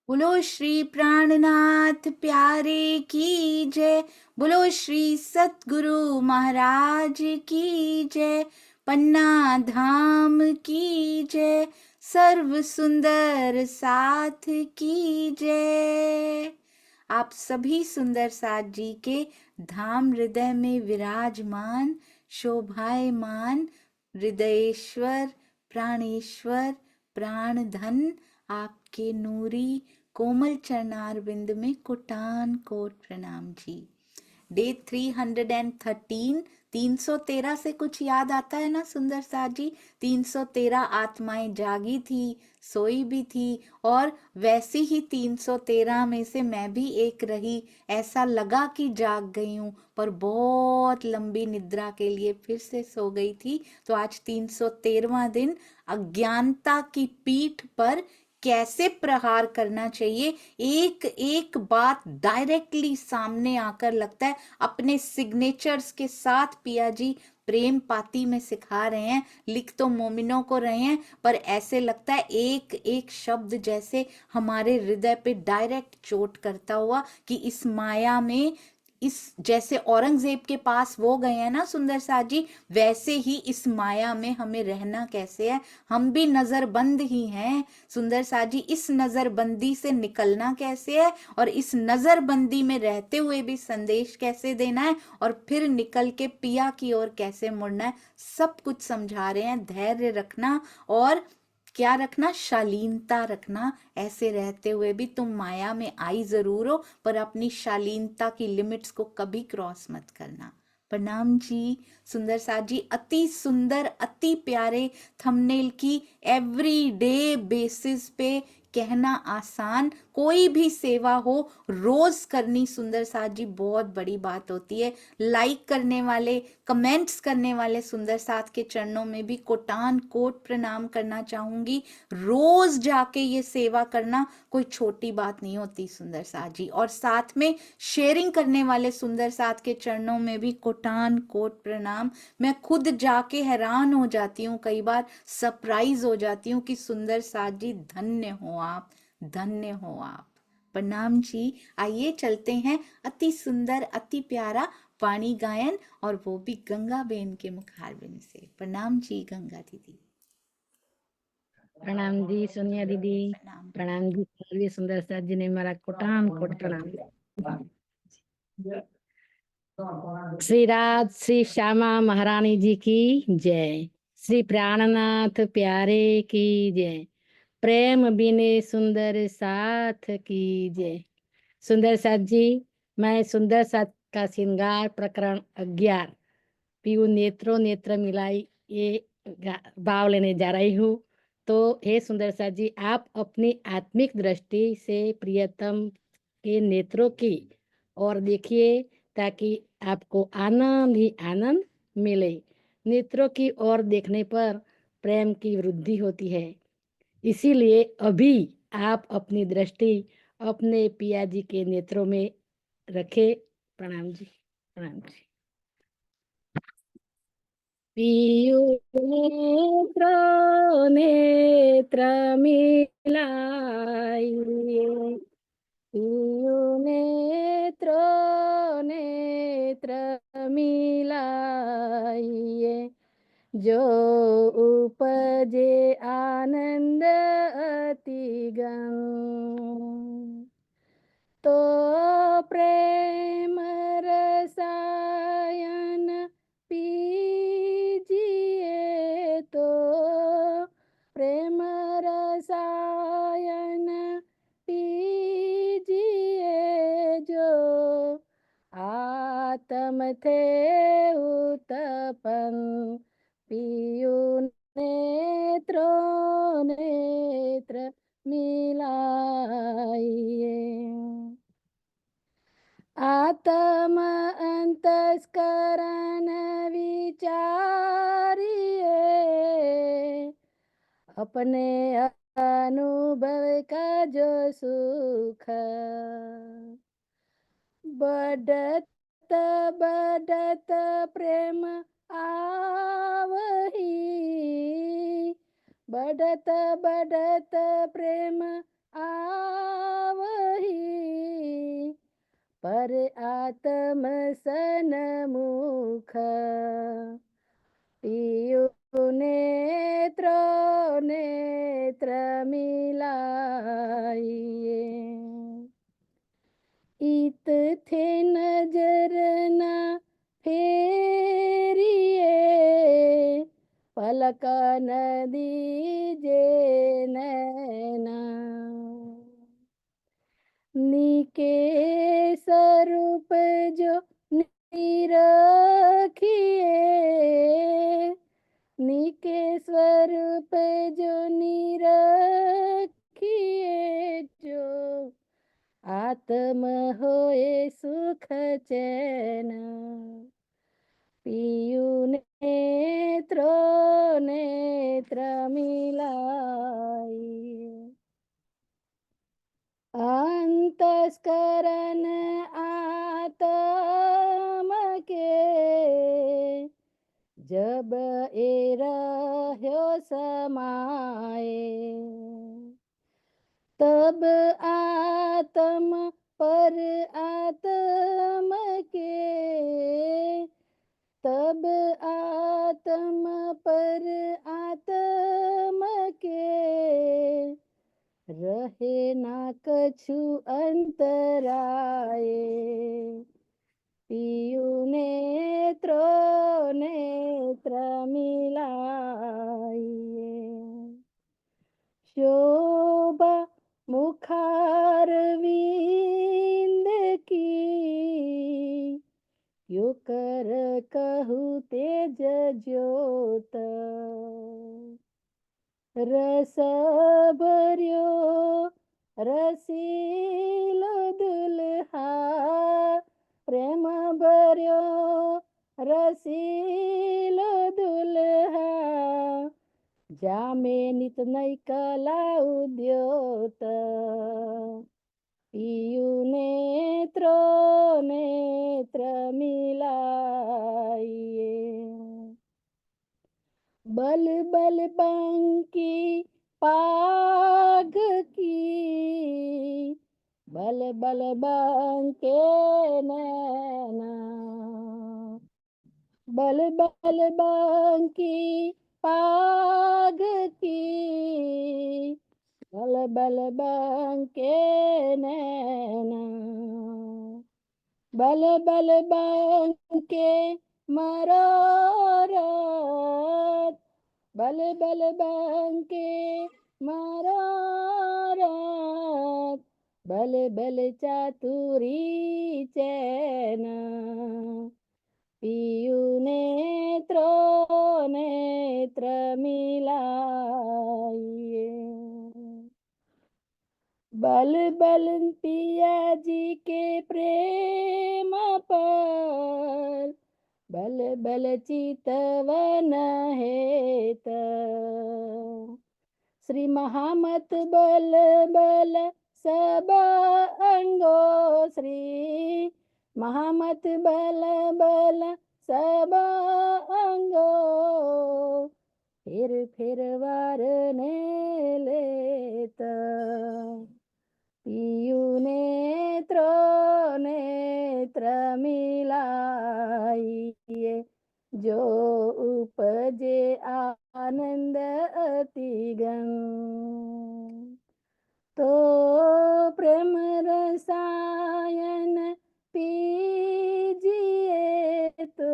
बोलो श्री प्राणनाथ प्यारे की जय। बोलो श्री सतगुरु महाराज की जय। पन्ना धाम की जय। सर्व सुंदर साथ की जय। आप सभी सुंदर साथ जी के धाम हृदय में विराजमान शोभायमान हृदयेश्वर प्राणेश्वर प्राण धन आपके नूरी कोमल चरणार बिंद में कोटान कोट प्रणाम जी। डे 313 313 से कुछ याद आता है ना सुंदर साथ जी? 313 आत्माएं जागी थी, सोई भी थी, और वैसी ही 313 में से मैं भी एक रही। ऐसा लगा कि जाग गई हूं, पर बहुत लंबी निद्रा के लिए फिर से सो गई थी। तो आज 313वां दिन अज्ञानता की पीठ पर कैसे प्रहार करना चाहिए, एक एक बात डायरेक्टली सामने आकर लगता है अपने सिग्नेचर्स के साथ पिया जी प्रेम पाती में सिखा रहे हैं। लिख तो मोमिनों को रहे हैं, पर ऐसे लगता है एक एक शब्द जैसे हमारे हृदय पे डायरेक्ट चोट करता हुआ कि इस माया में, इस जैसे औरंगजेब के पास वो गए हैं ना सुंदर साथ जी, वैसे ही इस माया में हमें रहना कैसे है। हम भी नजरबंद ही हैं सुंदर साथ जी। इस नजरबंदी से निकलना कैसे है, और इस नजरबंदी में रहते हुए भी संदेश कैसे देना है, और फिर निकल के पिया की ओर कैसे मुड़ना है, सब कुछ समझा रहे हैं। धैर्य रखना और क्या रखना, शालीनता रखना। ऐसे रहते हुए भी तुम माया में आई जरूर हो, पर अपनी शालीनता की लिमिट्स को कभी क्रॉस मत करना। प्रणाम जी सुंदर साथ जी। अति सुंदर अति प्यारे थंबनेल की एवरी डे बेसिस पे कहना आसान, कोई भी सेवा हो रोज करनी सुंदर साथ जी बहुत बड़ी बात होती है। लाइक करने वाले, कमेंट्स करने वाले सुंदर साथ के चरणों में भी कोटान कोट प्रणाम करना चाहूंगी। रोज जाके ये सेवा करना कोई छोटी बात नहीं होती सुंदर साथ जी। और साथ में शेयरिंग करने वाले सुंदर साथ के चरणों में भी कोटान कोट प्रणाम। मैं खुद जाके हैरान हो जाती हूँ, कई बार सरप्राइज हो जाती हूँ कि सुंदर साथ जी धन्य हो आप, धन्य हो आप। प्रणाम जी। आइए चलते हैं अति सुंदर अति प्यारा वाणी गायन, और वो भी गंगा बेन के मुखारबिंद से। प्रणाम जी गंगा दीदी। प्रणाम जी सोनिया दीदी। प्रणाम। प्रणाम जी सर्वे सुंदर साथ जी ने मेरा कोटान कोट प्रणाम। श्री राज श्री श्यामा महारानी जी की जय। श्री प्राणनाथ प्यारे की जय। प्रेम बिने सुंदर साथ की जय। सुंदर साथ जी, मैं सुंदर साथ का श्रृंगार प्रकरण 11 पीयू नेत्रों नेत्र मिलाई ये भाव लेने जा रही हूँ। तो हे सुंदर साथ जी, आप अपनी आत्मिक दृष्टि से प्रियतम के नेत्रों की ओर देखिए, ताकि आपको आनंद ही आनंद मिले। नेत्रों की ओर देखने पर प्रेम की वृद्धि होती है, इसीलिए अभी आप अपनी दृष्टि अपने पिया जी के नेत्रों में रखे। प्रणाम जी, प्रणाम जी। पियू नेत्र नेत्र मिलाइए। पियू नेत्र नेत्र मिलाइए। जो उपजे आनंद अतिगम, तो प्रेम रसायन पीजिए। तो प्रेम रसायन पीजिए। जो आत्म थे उत्पन्न, पियू नेत्रों नेत्र मिलाइए। आत्म अंतस्करण विचारिए। अपने अनुभव का जो सुख बढ़त बढ़त प्रेम आवही। बढ़त बढ़त प्रेम आवही। पर आत्म सन्मुख पियु नेत्र नेत्र मिलाइए इत थे नजर ना फेरिए पलक न दीजे नैना नीके स्वरूप जो निरखिए नीके स्वरूप जो निरखिए जो आत्म होए सुख चैन पियु नेत्रो नेत्र मिलाई अंतस्करण आत्म के जब ए रह्यो समाए तब आत्म पर आत्म के तब आत्म पर आत्म के रहे ना कछु अंतराए पियु नेत्रो नेत्र मिलाइए शोभा मुखारविंद की यो कर कहु तेज ज्योत रस भर्यो रसीलो दुल्हा प्रेम भर्यो रसीलो दुल्हा जामे नित नई कला उद्योत पियु नेत्रो नेत्र मिलाइए बल बल बंकी पाग की बल बल बंके नैना बल बल बंकी पाग की बल बल बंके नैना बल बल बंके मरोरत बल बल बंके मरोरत बल बल चातुरी चैन पियु नेत्रो नेत्र मिलाइए बल बल पिया जी के प्रेम पर बल बल चितवन हेत श्री महामत बल बल सब अंगो श्री महामत बल बल सब अंगो फिर वार ने लेत पियु नेत्रो नेत्र मिलाइए जो उपजे आनंद अतिगम तो प्रेम रसायन पीजिए तो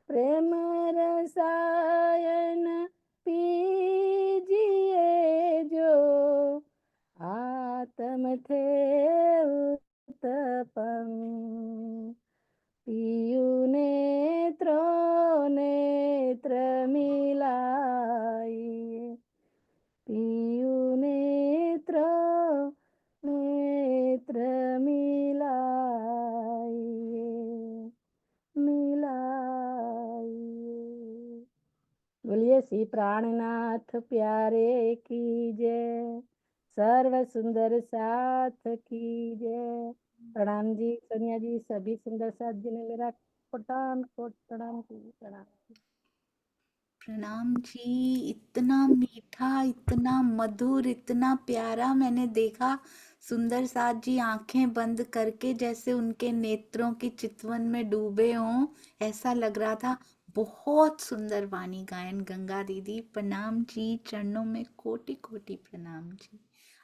प्रेम रसायन पीजिए जो आत्म थे उत्तपम पियु नेत्रो नेत्र मिलाइए पियु नेत्र नेत्र मिलाइए मिलाइए बोलिए श्री प्राणनाथ प्यारे की जय सर्व सुंदर साथ की जय प्रणाम जी सोनिया जी सभी सुंदर साथ जी ने मेरा कोटान कोट प्रणाम कीजिए प्रणाम प्रणाम जी। इतना मीठा, इतना मधुर, इतना प्यारा मैंने देखा सुंदर साथ जी आंखें बंद करके जैसे उनके नेत्रों की चितवन में डूबे हों, ऐसा लग रहा था। बहुत सुंदर वाणी गायन गंगा दीदी, प्रणाम जी, चरणों में कोटि कोटि प्रणाम जी।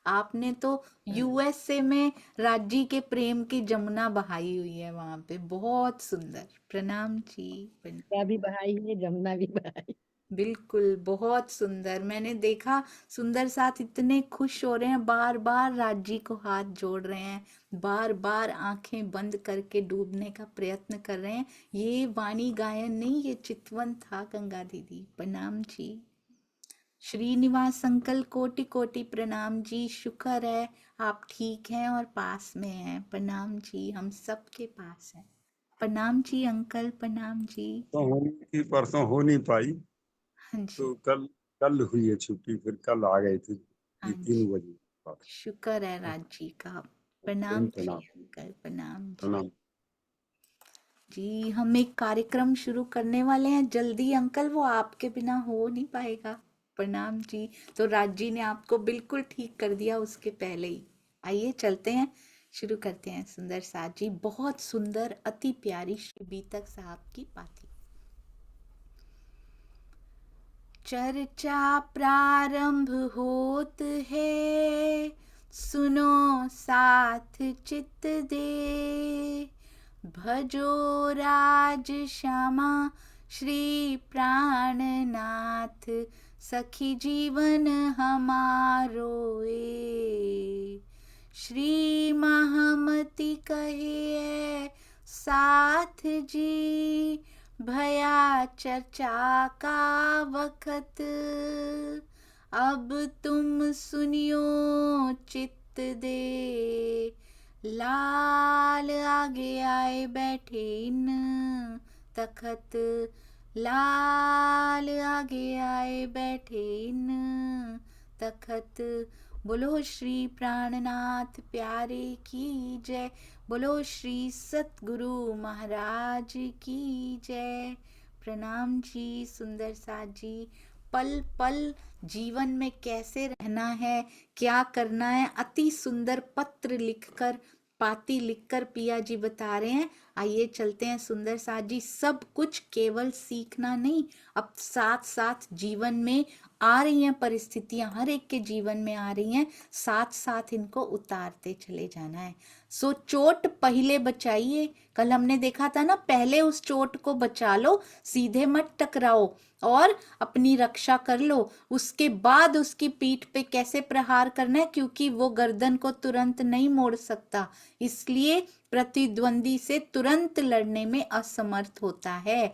आपने तो यूएसए में राज्य के प्रेम की जमुना बहाई हुई है वहां पे, बहुत सुंदर, प्रणाम जी। क्या भी बहाई है, जमुना भी बहाई। बिल्कुल बहुत सुंदर, मैंने देखा सुंदर साथ इतने खुश हो रहे हैं, बार बार राजी को हाथ जोड़ रहे हैं, बार बार आंखें बंद करके डूबने का प्रयत्न कर रहे हैं। ये वाणी गायन नहीं, ये चितवन था गंगा दीदी, प्रणाम जी। श्रीनिवास अंकल कोटि कोटि प्रणाम जी, शुक्र है आप ठीक हैं और पास में हैं, प्रणाम जी, हम सबके पास हैं, प्रणाम जी अंकल, प्रणाम जी। तो होनी थी, परसों हो नहीं पाई, हाँ जी। तो कल कल हुई है छुट्टी, फिर कल आ गए थे हाँ 3 बजे बाद। जी, शुक्र है राजी का, प्रणाम जी प्रणाम अंकल, प्रणाम जी। प्रणाम। जी हम एक कार्यक्रम शुरू करने वाले हैं जल्दी अंकल, वो आपके बिना हो नहीं पाएगा, प्रणाम जी। तो राजी ने आपको बिल्कुल ठीक कर दिया उसके पहले ही। आइए चलते हैं, शुरू करते हैं। सुंदर साथ जी, बहुत सुंदर, अति प्यारी श्री बीतक साहब की पाथी। चर्चा प्रारंभ होत है, सुनो साथ चित दे, भजो राज श्यामा श्री प्राणनाथ, सखी जीवन हमारो ए। श्री महामति कहे साथ जी, भया चर्चा का वक्त, अब तुम सुनियो चित्त दे, लाल आगे आए बैठे इन तखत, लाल आगे आए बैठे इन तखत। बोलो श्री प्राणनाथ प्यारे की जय, बोलो श्री सतगुरु महाराज की जय, प्रणाम जी। सुंदर साथ जी, पल पल जीवन में कैसे रहना है, क्या करना है, अति सुंदर पत्र लिखकर, पाती लिखकर पिया जी बता रहे हैं। आइए चलते हैं सुंदर साथ जी, सब कुछ केवल सीखना नहीं, अब साथ साथ जीवन में आ रही हैं परिस्थितियां, हर एक के जीवन में आ रही हैं, साथ साथ इनको उतारते चले जाना है। सो चोट पहले बचाइए, कल हमने देखा था ना, पहले उस चोट को बचा लो, सीधे मत टकराओ और अपनी रक्षा कर लो, उसके बाद उसकी पीठ पे कैसे प्रहार करना है, क्योंकि वो गर्दन को तुरंत नहीं मोड़ सकता, इसलिए प्रतिद्वंदी से तुरंत लड़ने में असमर्थ होता है।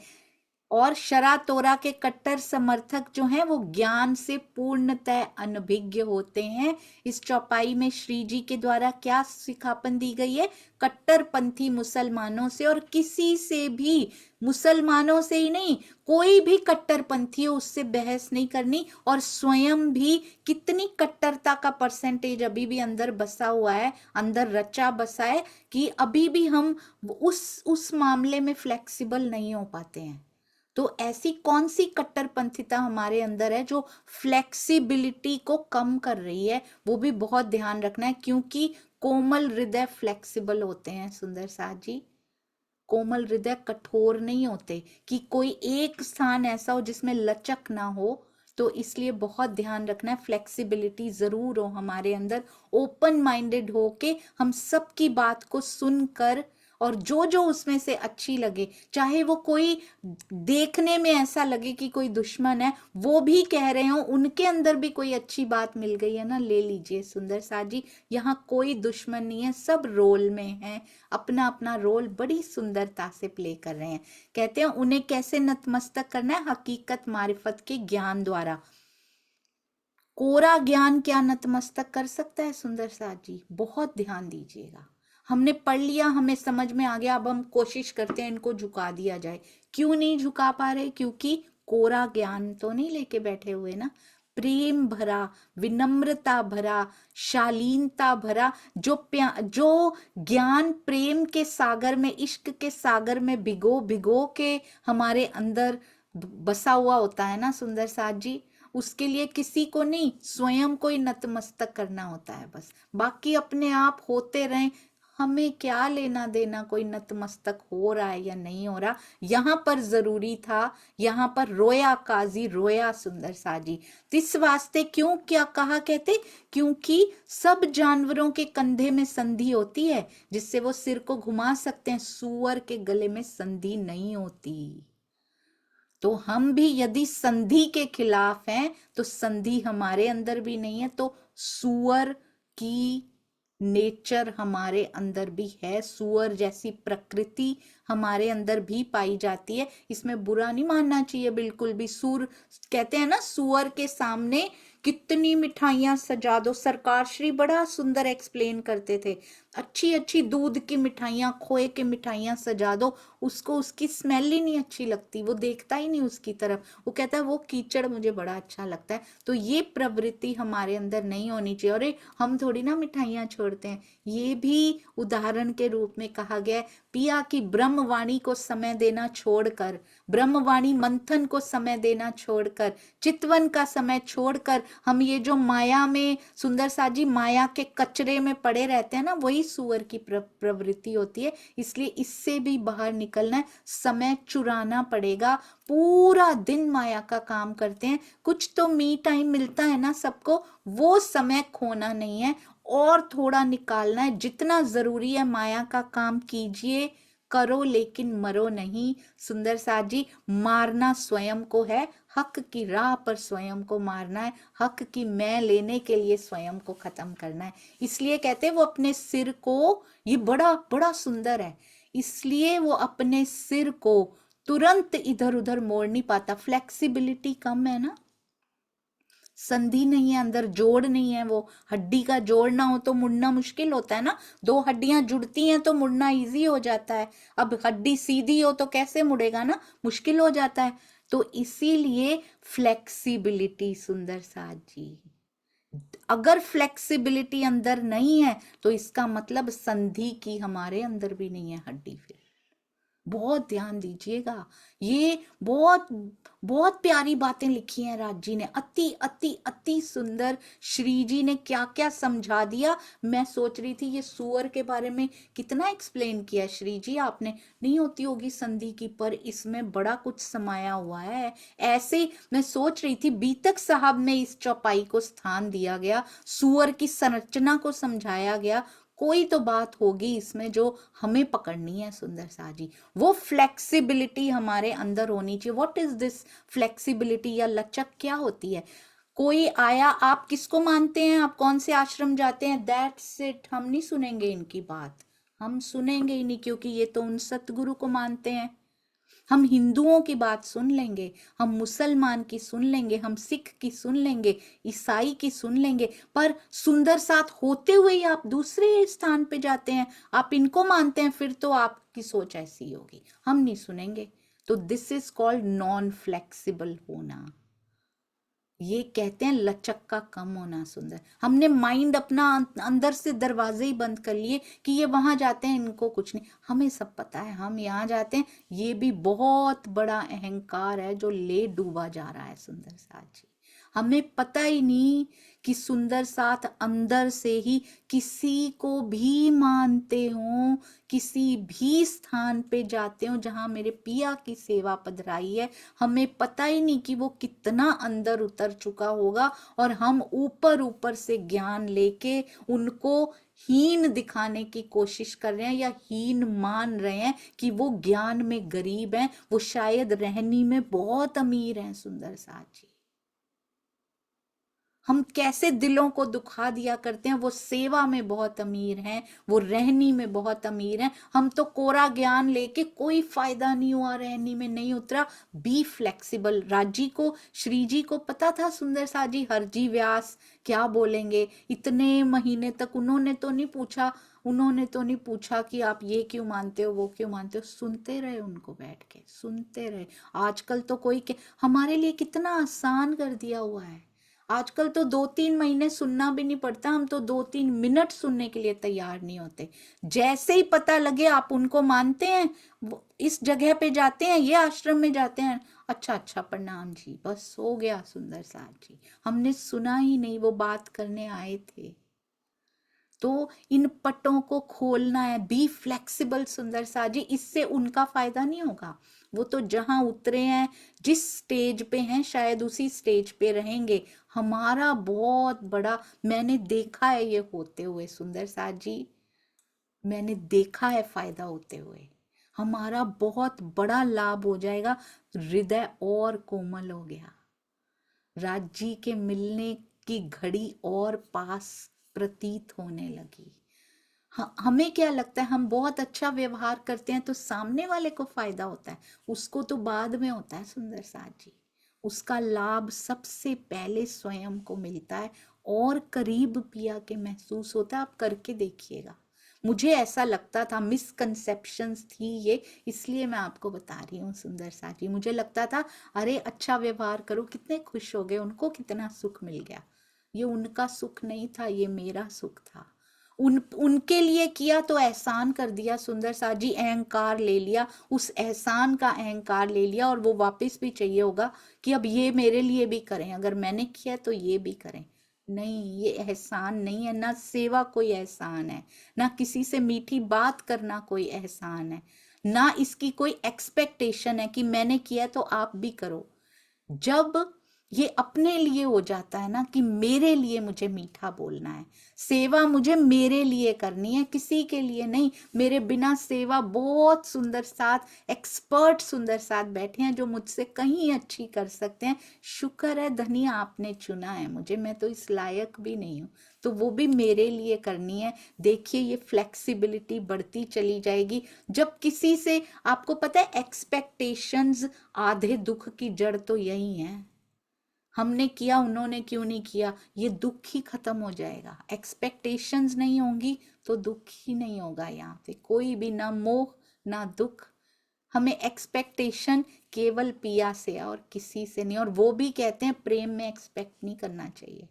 और शरातोरा के कट्टर समर्थक जो हैं वो ज्ञान से पूर्णतः अनभिज्ञ होते हैं। इस चौपाई में श्री जी के द्वारा क्या सिखापन दी गई है, कट्टरपंथी मुसलमानों से, और किसी से भी, मुसलमानों से ही नहीं, कोई भी कट्टरपंथी हो उससे बहस नहीं करनी, और स्वयं भी कितनी कट्टरता का परसेंटेज अभी भी अंदर बसा हुआ है, अंदर रचा बसा है, कि अभी भी हम उस मामले में फ्लेक्सिबल नहीं हो पाते हैं। तो ऐसी कौन सी कट्टरपंथीता हमारे अंदर है जो फ्लेक्सिबिलिटी को कम कर रही है, वो भी बहुत ध्यान रखना है, क्योंकि कोमल हृदय फ्लेक्सिबल होते हैं सुंदर साथ जी, कोमल हृदय कठोर नहीं होते, कि कोई एक स्थान ऐसा हो जिसमें लचक ना हो। तो इसलिए बहुत ध्यान रखना है, फ्लेक्सिबिलिटी जरूर हो हमारे अंदर, ओपन माइंडेड हो के हम सबकी बात को सुनकर, और जो जो उसमें से अच्छी लगे, चाहे वो कोई देखने में ऐसा लगे कि कोई दुश्मन है, वो भी कह रहे हो, उनके अंदर भी कोई अच्छी बात मिल गई है ना, ले लीजिए सुंदर साथ जी, यहाँ कोई दुश्मन नहीं है, सब रोल में है, अपना अपना रोल बड़ी सुंदरता से प्ले कर रहे हैं। कहते हैं उन्हें कैसे नतमस्तक करना है, हकीकत मारिफत के ज्ञान द्वारा। कोरा ज्ञान क्या नतमस्तक कर सकता है सुंदर साथ जी, बहुत ध्यान दीजिएगा। हमने पढ़ लिया, हमें समझ में आ गया, अब हम कोशिश करते हैं इनको झुका दिया जाए। क्यों नहीं झुका पा रहे, क्योंकि कोरा ज्ञान तो नहीं लेके बैठे हुए ना, प्रेम भरा, विनम्रता भरा, शालीनता भरा, जो ज्ञान प्रेम के सागर में, इश्क के सागर में भिगो भिगो के हमारे अंदर बसा हुआ होता है ना सुंदर साथ जी, उसके लिए किसी को नहीं, स्वयं को ही नतमस्तक करना होता है बस। बाकी अपने आप होते रहें, हमें क्या लेना देना कोई नतमस्तक हो रहा है या नहीं हो रहा। यहाँ पर जरूरी था, यहाँ पर रोया काजी, रोया सुंदर साजी। इस वास्ते क्यों क्या कहा कहते, क्योंकि सब जानवरों के कंधे में संधि होती है जिससे वो सिर को घुमा सकते हैं, सूअर के गले में संधि नहीं होती। तो हम भी यदि संधि के खिलाफ हैं तो संधि हमारे अंदर भी नहीं है, तो सूअर की नेचर हमारे अंदर भी है, सूअर जैसी प्रकृति हमारे अंदर भी पाई जाती है। इसमें बुरा नहीं मानना चाहिए बिल्कुल भी। सूर कहते हैं ना, सूअर के सामने कितनी मिठाइयां सजा दो, सरकार श्री बड़ा सुंदर एक्सप्लेन करते थे, अच्छी अच्छी दूध की मिठाइयां, खोए की मिठाइयां सजा दो, उसको उसकी स्मेल ही नहीं अच्छी लगती, वो देखता ही नहीं उसकी तरफ, वो कहता है वो कीचड़ मुझे बड़ा अच्छा लगता है। तो ये प्रवृत्ति हमारे अंदर नहीं होनी चाहिए। अरे हम थोड़ी ना मिठाइयां छोड़ते हैं, ये भी उदाहरण के रूप में कहा गया है। पिया की ब्रह्मवाणी को समय देना छोड़कर, ब्रह्मवाणी मंथन को समय देना छोड़कर, चितवन का समय छोड़कर हम ये जो माया में, सुंदर साजी माया के कचरे में पड़े रहते हैं ना, वही सूअर की प्रवृत्ति होती है। इसलिए इससे भी बाहर निकलना है, समय चुराना पड़ेगा। पूरा दिन माया का काम करते हैं, कुछ तो मी टाइम मिलता है ना सबको, वो समय खोना नहीं है और थोड़ा निकालना है। जितना जरूरी है माया का काम कीजिए, करो, लेकिन मरो नहीं। सुंदर साथ जी, मारना स्वयं को है, हक की राह पर स्वयं को मारना है, हक की मैं लेने के लिए स्वयं को खत्म करना है। इसलिए कहते हैं वो अपने सिर को, ये बड़ा बड़ा सुंदर है, इसलिए वो अपने सिर को तुरंत इधर उधर मोड़ नहीं पाता। फ्लेक्सिबिलिटी कम है ना, संधि नहीं है अंदर, जोड़ नहीं है, वो हड्डी का जोड़ ना हो तो मुड़ना मुश्किल होता है ना। दो हड्डियां जुड़ती हैं तो मुड़ना इजी हो जाता है, अब हड्डी सीधी हो तो कैसे मुड़ेगा ना, मुश्किल हो जाता है। तो इसीलिए फ्लेक्सिबिलिटी, सुंदर साथ जी, अगर फ्लेक्सिबिलिटी अंदर नहीं है तो इसका मतलब संधि की हमारे अंदर भी नहीं है हड्डी। फिर बहुत ध्यान दीजिएगा, ये बहुत बहुत प्यारी बातें लिखी हैं राज जी ने, अति अति अति सुंदर। श्री जी ने क्या क्या समझा दिया। मैं सोच रही थी ये सूअर के बारे में कितना एक्सप्लेन किया श्री जी आपने, नहीं होती होगी संधि की, पर इसमें बड़ा कुछ समाया हुआ है। ऐसे मैं सोच रही थी बीतक साहब में इस चौपाई को स्थान दिया गया, सूअर की संरचना को समझाया गया, कोई तो बात होगी इसमें जो हमें पकड़नी है। सुंदर सा जी, वो फ्लेक्सिबिलिटी हमारे अंदर होनी चाहिए। व्हाट इज दिस फ्लेक्सिबिलिटी या लचक क्या होती है? कोई आया, आप किसको मानते हैं, आप कौन से आश्रम जाते हैं, दैट्स इट, हम नहीं सुनेंगे इनकी बात, हम सुनेंगे ही नहीं, क्योंकि ये तो उन सतगुरु को मानते हैं। हम हिंदुओं की बात सुन लेंगे, हम मुसलमान की सुन लेंगे, हम सिख की सुन लेंगे, ईसाई की सुन लेंगे, पर सुंदर साथ होते हुए ही आप दूसरे स्थान पे जाते हैं, आप इनको मानते हैं, फिर तो आपकी सोच ऐसी होगी, हम नहीं सुनेंगे। तो this is called non flexible होना, ये कहते हैं लचक का कम होना। सुंदर, हमने माइंड अपना अंदर से दरवाजे ही बंद कर लिए कि ये वहां जाते हैं इनको कुछ नहीं, हमें सब पता है, हम यहाँ जाते हैं। ये भी बहुत बड़ा अहंकार है जो ले डूबा जा रहा है। सुंदर साथ जी, हमें पता ही नहीं कि सुंदर साथ अंदर से ही किसी को भी मानते हो, किसी भी स्थान पे जाते हो जहां मेरे पिया की सेवा पधराई है, हमें पता ही नहीं कि वो कितना अंदर उतर चुका होगा, और हम ऊपर ऊपर से ज्ञान लेके उनको हीन दिखाने की कोशिश कर रहे हैं, या हीन मान रहे हैं कि वो ज्ञान में गरीब हैं, वो शायद रहनी में बहुत अमीर हैं। सुंदर साथ जी, हम कैसे दिलों को दुखा दिया करते हैं, वो सेवा में बहुत अमीर हैं, वो रहनी में बहुत अमीर हैं, हम तो कोरा ज्ञान लेके कोई फायदा नहीं हुआ, रहनी में नहीं उतरा। Be flexible. राजी को, श्री जी को पता था सुंदर सा जी हरजी व्यास क्या बोलेंगे, इतने महीने तक उन्होंने तो नहीं पूछा कि आप ये क्यों मानते हो, वो क्यों मानते हो, सुनते रहे, उनको बैठ के सुनते रहे। आजकल तो कोई हमारे लिए कितना आसान कर दिया हुआ है, आजकल तो 2-3 महीने सुनना भी नहीं पड़ता, हम तो 2-3 मिनट सुनने के लिए तैयार नहीं होते। जैसे ही पता लगे आप उनको मानते हैं, इस जगह पे जाते हैं, ये आश्रम में जाते हैं, अच्छा अच्छा, प्रणाम जी, बस हो गया सुंदर साथ जी, हमने सुना ही नहीं, वो बात करने आए थे। तो इन पटों को खोलना है, बी फ्लेक्सिबल सुंदर साथ जी, इससे उनका फायदा नहीं होगा। वो तो जहां उतरे हैं, जिस स्टेज पे हैं, शायद उसी स्टेज पे रहेंगे। हमारा बहुत बड़ा, मैंने देखा है ये होते हुए सुंदर साथ जी, मैंने देखा है फायदा होते हुए। हमारा बहुत बड़ा लाभ हो जाएगा, हृदय और कोमल हो गया, राज्य के मिलने की घड़ी और पास प्रतीत होने लगी। हमें क्या लगता है, हम बहुत अच्छा व्यवहार करते हैं तो सामने वाले को फायदा होता है, उसको तो बाद में होता है सुंदर साथ जी। उसका लाभ सबसे पहले स्वयं को मिलता है और करीब पिया के महसूस होता है। आप करके देखिएगा। मुझे ऐसा लगता था, मिसकंसेप्शंस थी ये, इसलिए मैं आपको बता रही हूँ सुंदर साथ जी। मुझे लगता था अरे अच्छा व्यवहार करो, कितने खुश हो गए, उनको कितना सुख मिल गया। ये उनका सुख नहीं था, ये मेरा सुख था। उनके लिए किया तो एहसान कर दिया सुंदर साथ जी, अहंकार ले लिया, उस एहसान का अहंकार ले लिया, और वो वापस भी चाहिए होगा कि अब ये मेरे लिए भी करें, अगर मैंने किया तो ये भी करें। नहीं, ये एहसान नहीं है, ना सेवा कोई एहसान है, ना किसी से मीठी बात करना कोई एहसान है, ना इसकी कोई एक्सपेक्टेशन है कि मैंने किया तो आप भी करो। जब ये अपने लिए हो जाता है ना, कि मेरे लिए मुझे मीठा बोलना है, सेवा मुझे मेरे लिए करनी है, किसी के लिए नहीं। मेरे बिना सेवा बहुत सुंदर साथ एक्सपर्ट सुंदर साथ बैठे हैं जो मुझसे कहीं अच्छी कर सकते हैं। शुक्र है धनी आपने चुना है मुझे, मैं तो इस लायक भी नहीं हूँ, तो वो भी मेरे लिए करनी है। देखिए ये फ्लेक्सिबिलिटी बढ़ती चली जाएगी। जब किसी से, आपको पता है एक्सपेक्टेशंस आधे दुख की जड़ तो यही है। हमने किया, उन्होंने क्यों नहीं किया, ये दुख ही खत्म हो जाएगा। एक्सपेक्टेशंस नहीं होंगी तो दुख ही नहीं होगा। यहाँ पे कोई भी, ना मोह ना दुख। हमें एक्सपेक्टेशन केवल पिया से है और किसी से नहीं। और वो भी कहते हैं प्रेम में एक्सपेक्ट नहीं करना चाहिए,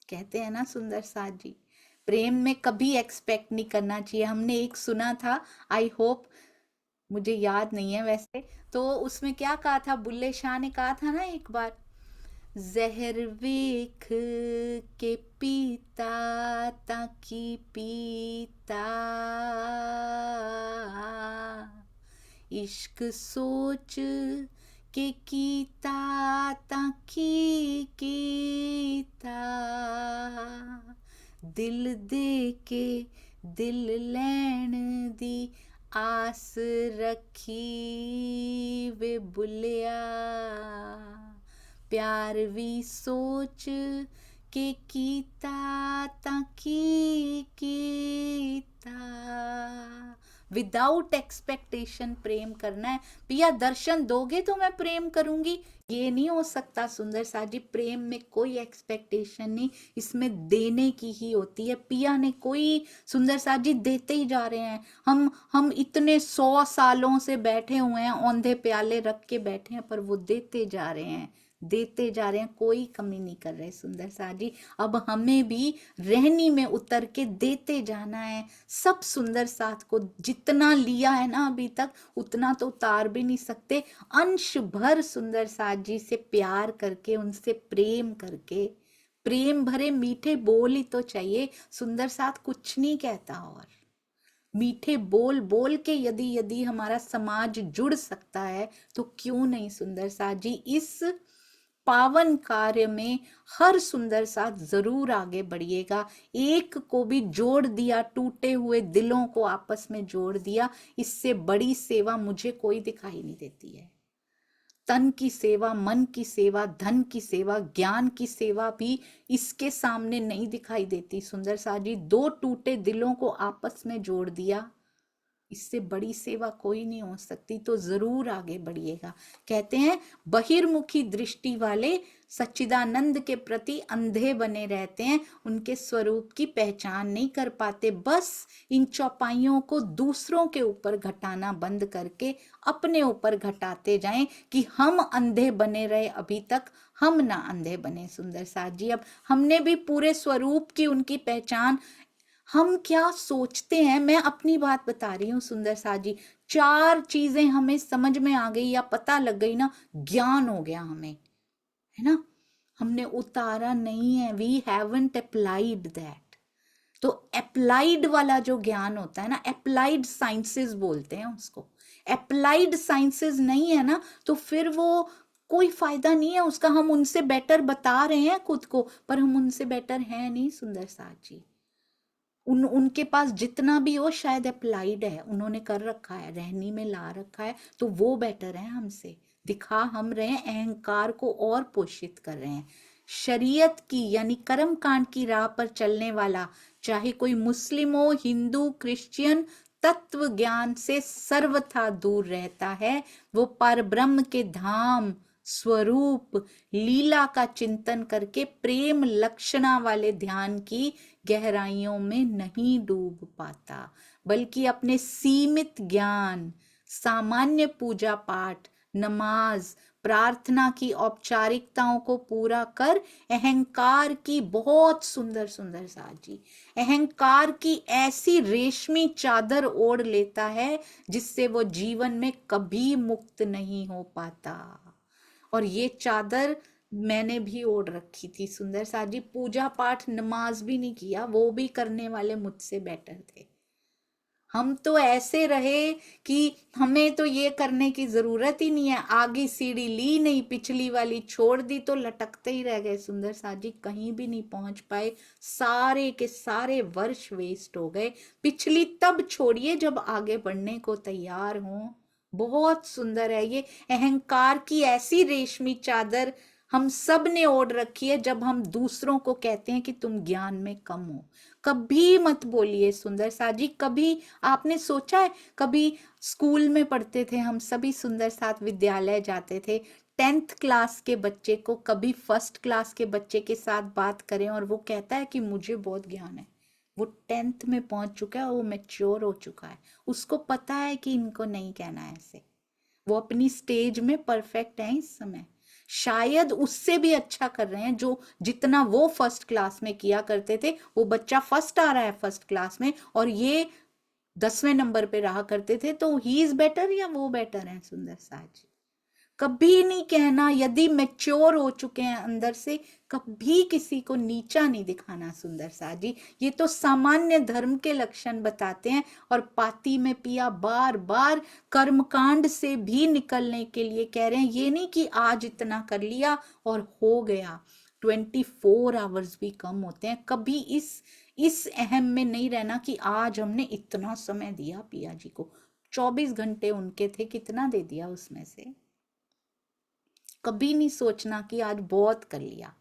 कहते हैं ना सुंदर साथ जी, प्रेम में कभी एक्सपेक्ट नहीं करना चाहिए। हमने एक सुना था, आई होप, मुझे याद नहीं है वैसे, तो उसमें क्या कहा था, बुल्ले शाह ने कहा था ना एक बार, जहर वेख के पीता ताकि पीता, इश्क सोच के कीता ताकि कीता, दिल दे के दिल लैण दी आस रखी वे बुलिया, प्यार भी सोच के कीता ताकि कीता। विदाउट एक्सपेक्टेशन प्रेम करना है। पिया दर्शन दोगे तो मैं प्रेम करूंगी, ये नहीं हो सकता सुंदर साथ जी। प्रेम में कोई एक्सपेक्टेशन नहीं, इसमें देने की ही होती है। पिया ने कोई, सुंदर साथ जी देते ही जा रहे हैं। हम इतने 100 सालों से बैठे हुए हैं, औंधे प्याले रख के बैठे हैं, पर वो देते जा रहे हैं, देते जा रहे हैं, कोई कमी नहीं कर रहे सुंदर साथ जी। अब हमें भी रहनी में उतर के देते जाना है सब सुंदर साथ को। जितना लिया है ना अभी तक, उतना तो उतार भी नहीं सकते। अंश भर सुंदर साथ जी से प्यार करके, उनसे प्रेम करके, प्रेम भरे मीठे बोल ही तो चाहिए। सुंदर साथ कुछ नहीं कहता, और मीठे बोल बोल के यदि यदि हमारा समाज जुड़ सकता है तो क्यों नहीं सुंदर साथ जी। इस पावन कार्य में हर सुंदर साथ जरूर आगे बढ़िएगा। एक को भी जोड़ दिया, टूटे हुए दिलों को आपस में जोड़ दिया, इससे बड़ी सेवा मुझे कोई दिखाई नहीं देती है। तन की सेवा, मन की सेवा, धन की सेवा, ज्ञान की सेवा भी इसके सामने नहीं दिखाई देती सुंदर साथ जी। दो टूटे दिलों को आपस में जोड़ दिया, इससे बड़ी सेवा कोई नहीं हो सकती। तो जरूर आगे बढ़िएगा। कहते हैं बहिर्मुखी दृष्टि वाले सच्चिदानंद के प्रति अंधे बने रहते हैं, उनके स्वरूप की पहचान नहीं कर पाते। बस इन चौपाइयों को दूसरों के ऊपर घटाना बंद करके अपने ऊपर घटाते जाएं कि हम अंधे बने रहे अभी तक, हम ना अंधे बने सुंदर साथ जी। अब हमने भी पूरे स्वरूप की उनकी पहचान हम क्या सोचते हैं, मैं अपनी बात बता रही हूँ सुंदर साथ जी, 4 चीजें हमें समझ में आ गई या पता लग गई ना, ज्ञान हो गया हमें, है ना। हमने उतारा नहीं है, वी हैवंट अप्लाइड दैट। तो अप्लाइड वाला जो ज्ञान होता है ना, अप्लाइड साइंसेस बोलते हैं उसको। अप्लाइड साइंसेस नहीं है ना, तो फिर वो कोई फायदा नहीं है उसका। हम उनसे बेटर बता रहे हैं खुद को, पर हम उनसे बेटर हैं नहीं सुंदर साथ जी। उनके पास जितना भी हो शायद अप्लाइड है, उन्होंने कर रखा है, रहनी में ला रखा है, तो वो बेटर है हमसे। दिखा हम रहे हैं, अहंकार को और पोषित कर रहे हैं। शरीयत की यानी कर्म कांड की राह पर चलने वाला, चाहे कोई मुस्लिम हो, हिंदू, क्रिश्चियन, तत्व ज्ञान से सर्वथा दूर रहता है। वो परब्रह्म के धाम, स्वरूप, लीला का चिंतन करके प्रेम लक्षणा वाले ध्यान की गहराइयों में नहीं डूब पाता, बल्कि अपने सीमित ज्ञान, सामान्य पूजा पाठ, नमाज, प्रार्थना की औपचारिकताओं को पूरा कर अहंकार की, बहुत सुंदर सुंदर साथ जी, अहंकार की ऐसी रेशमी चादर ओढ़ लेता है जिससे वो जीवन में कभी मुक्त नहीं हो पाता। और ये चादर मैंने भी ओढ़ रखी थी सुंदर साथ जी। पूजा पाठ नमाज भी नहीं किया, वो भी करने वाले मुझसे बेटर थे। हम तो ऐसे रहे कि हमें तो ये करने की जरूरत ही नहीं है, आगे सीढ़ी ली नहीं, पिछली वाली छोड़ दी, तो लटकते ही रह गए सुंदर साथ जी, कहीं भी नहीं पहुंच पाए। सारे के सारे वर्ष वेस्ट हो गए। पिछली तब छोड़िए जब आगे बढ़ने को तैयार हो। बहुत सुंदर है ये अहंकार की ऐसी रेशमी चादर हम सब ने ओढ़ रखी है, जब हम दूसरों को कहते हैं कि तुम ज्ञान में कम हो। कभी मत बोलिए सुंदर साथ जी। कभी आपने सोचा है, कभी स्कूल में पढ़ते थे हम सभी, सुंदर साथ विद्यालय जाते थे, 10th क्लास के बच्चे को कभी 1st क्लास के बच्चे के साथ बात करें और वो कहता है कि मुझे बहुत ज्ञान है, वो 10th में पहुंच चुका है, वो मैच्योर हो चुका है, उसको पता है कि इनको नहीं कहना है ऐसे, वो अपनी स्टेज में परफेक्ट है इस समय। शायद उससे भी अच्छा कर रहे हैं, जो जितना वो 1st क्लास में किया करते थे। वो बच्चा फर्स्ट आ रहा है 1st क्लास में और ये 10वें नंबर पे रहा करते थे, तो ही इज बेटर या वो बेटर है सुंदर साथ जी। कभी नहीं कहना, यदि मैच्योर हो चुके हैं अंदर से, कभी किसी को नीचा नहीं दिखाना सुंदर साथ जी। ये तो सामान्य धर्म के लक्षण बताते हैं। और पाती में पिया बार बार कर्मकांड से भी निकलने के लिए कह रहे हैं, ये नहीं कि आज इतना कर लिया और हो गया। 24 आवर्स भी कम होते हैं। कभी इस अहम में नहीं रहना कि आज हमने इतना समय दिया पिया जी को, 24 घंटे उनके थे, कितना दे दिया उसमें से। कभी नहीं सोचना कि आज बहुत कर लिया,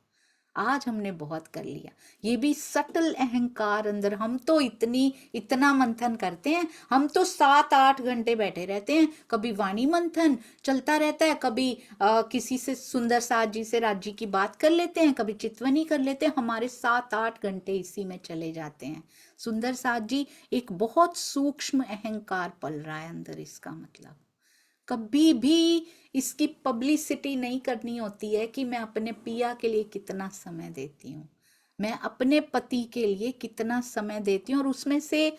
आज हमने बहुत कर लिया। ये भी सटल अहंकार अंदर। हम तो इतना मंथन करते हैं, हम तो 7-8 घंटे बैठे रहते हैं। कभी वाणी मंथन चलता रहता है, कभी किसी से सुंदर साथ जी से राज जी की बात कर लेते हैं, कभी चितवनी कर लेते हैं। हमारे 7-8 घंटे इसी में चले जाते हैं सुंदर साथ जी। एक बहुत सूक्ष्म अहंकार पल रहा है अंदर, इसका मतलब। कभी भी इसकी पब्लिसिटी नहीं करनी होती है कि मैं अपने पिया के लिए कितना समय देती हूँ, मैं अपने पति के लिए कितना समय देती हूँ, और उसमें से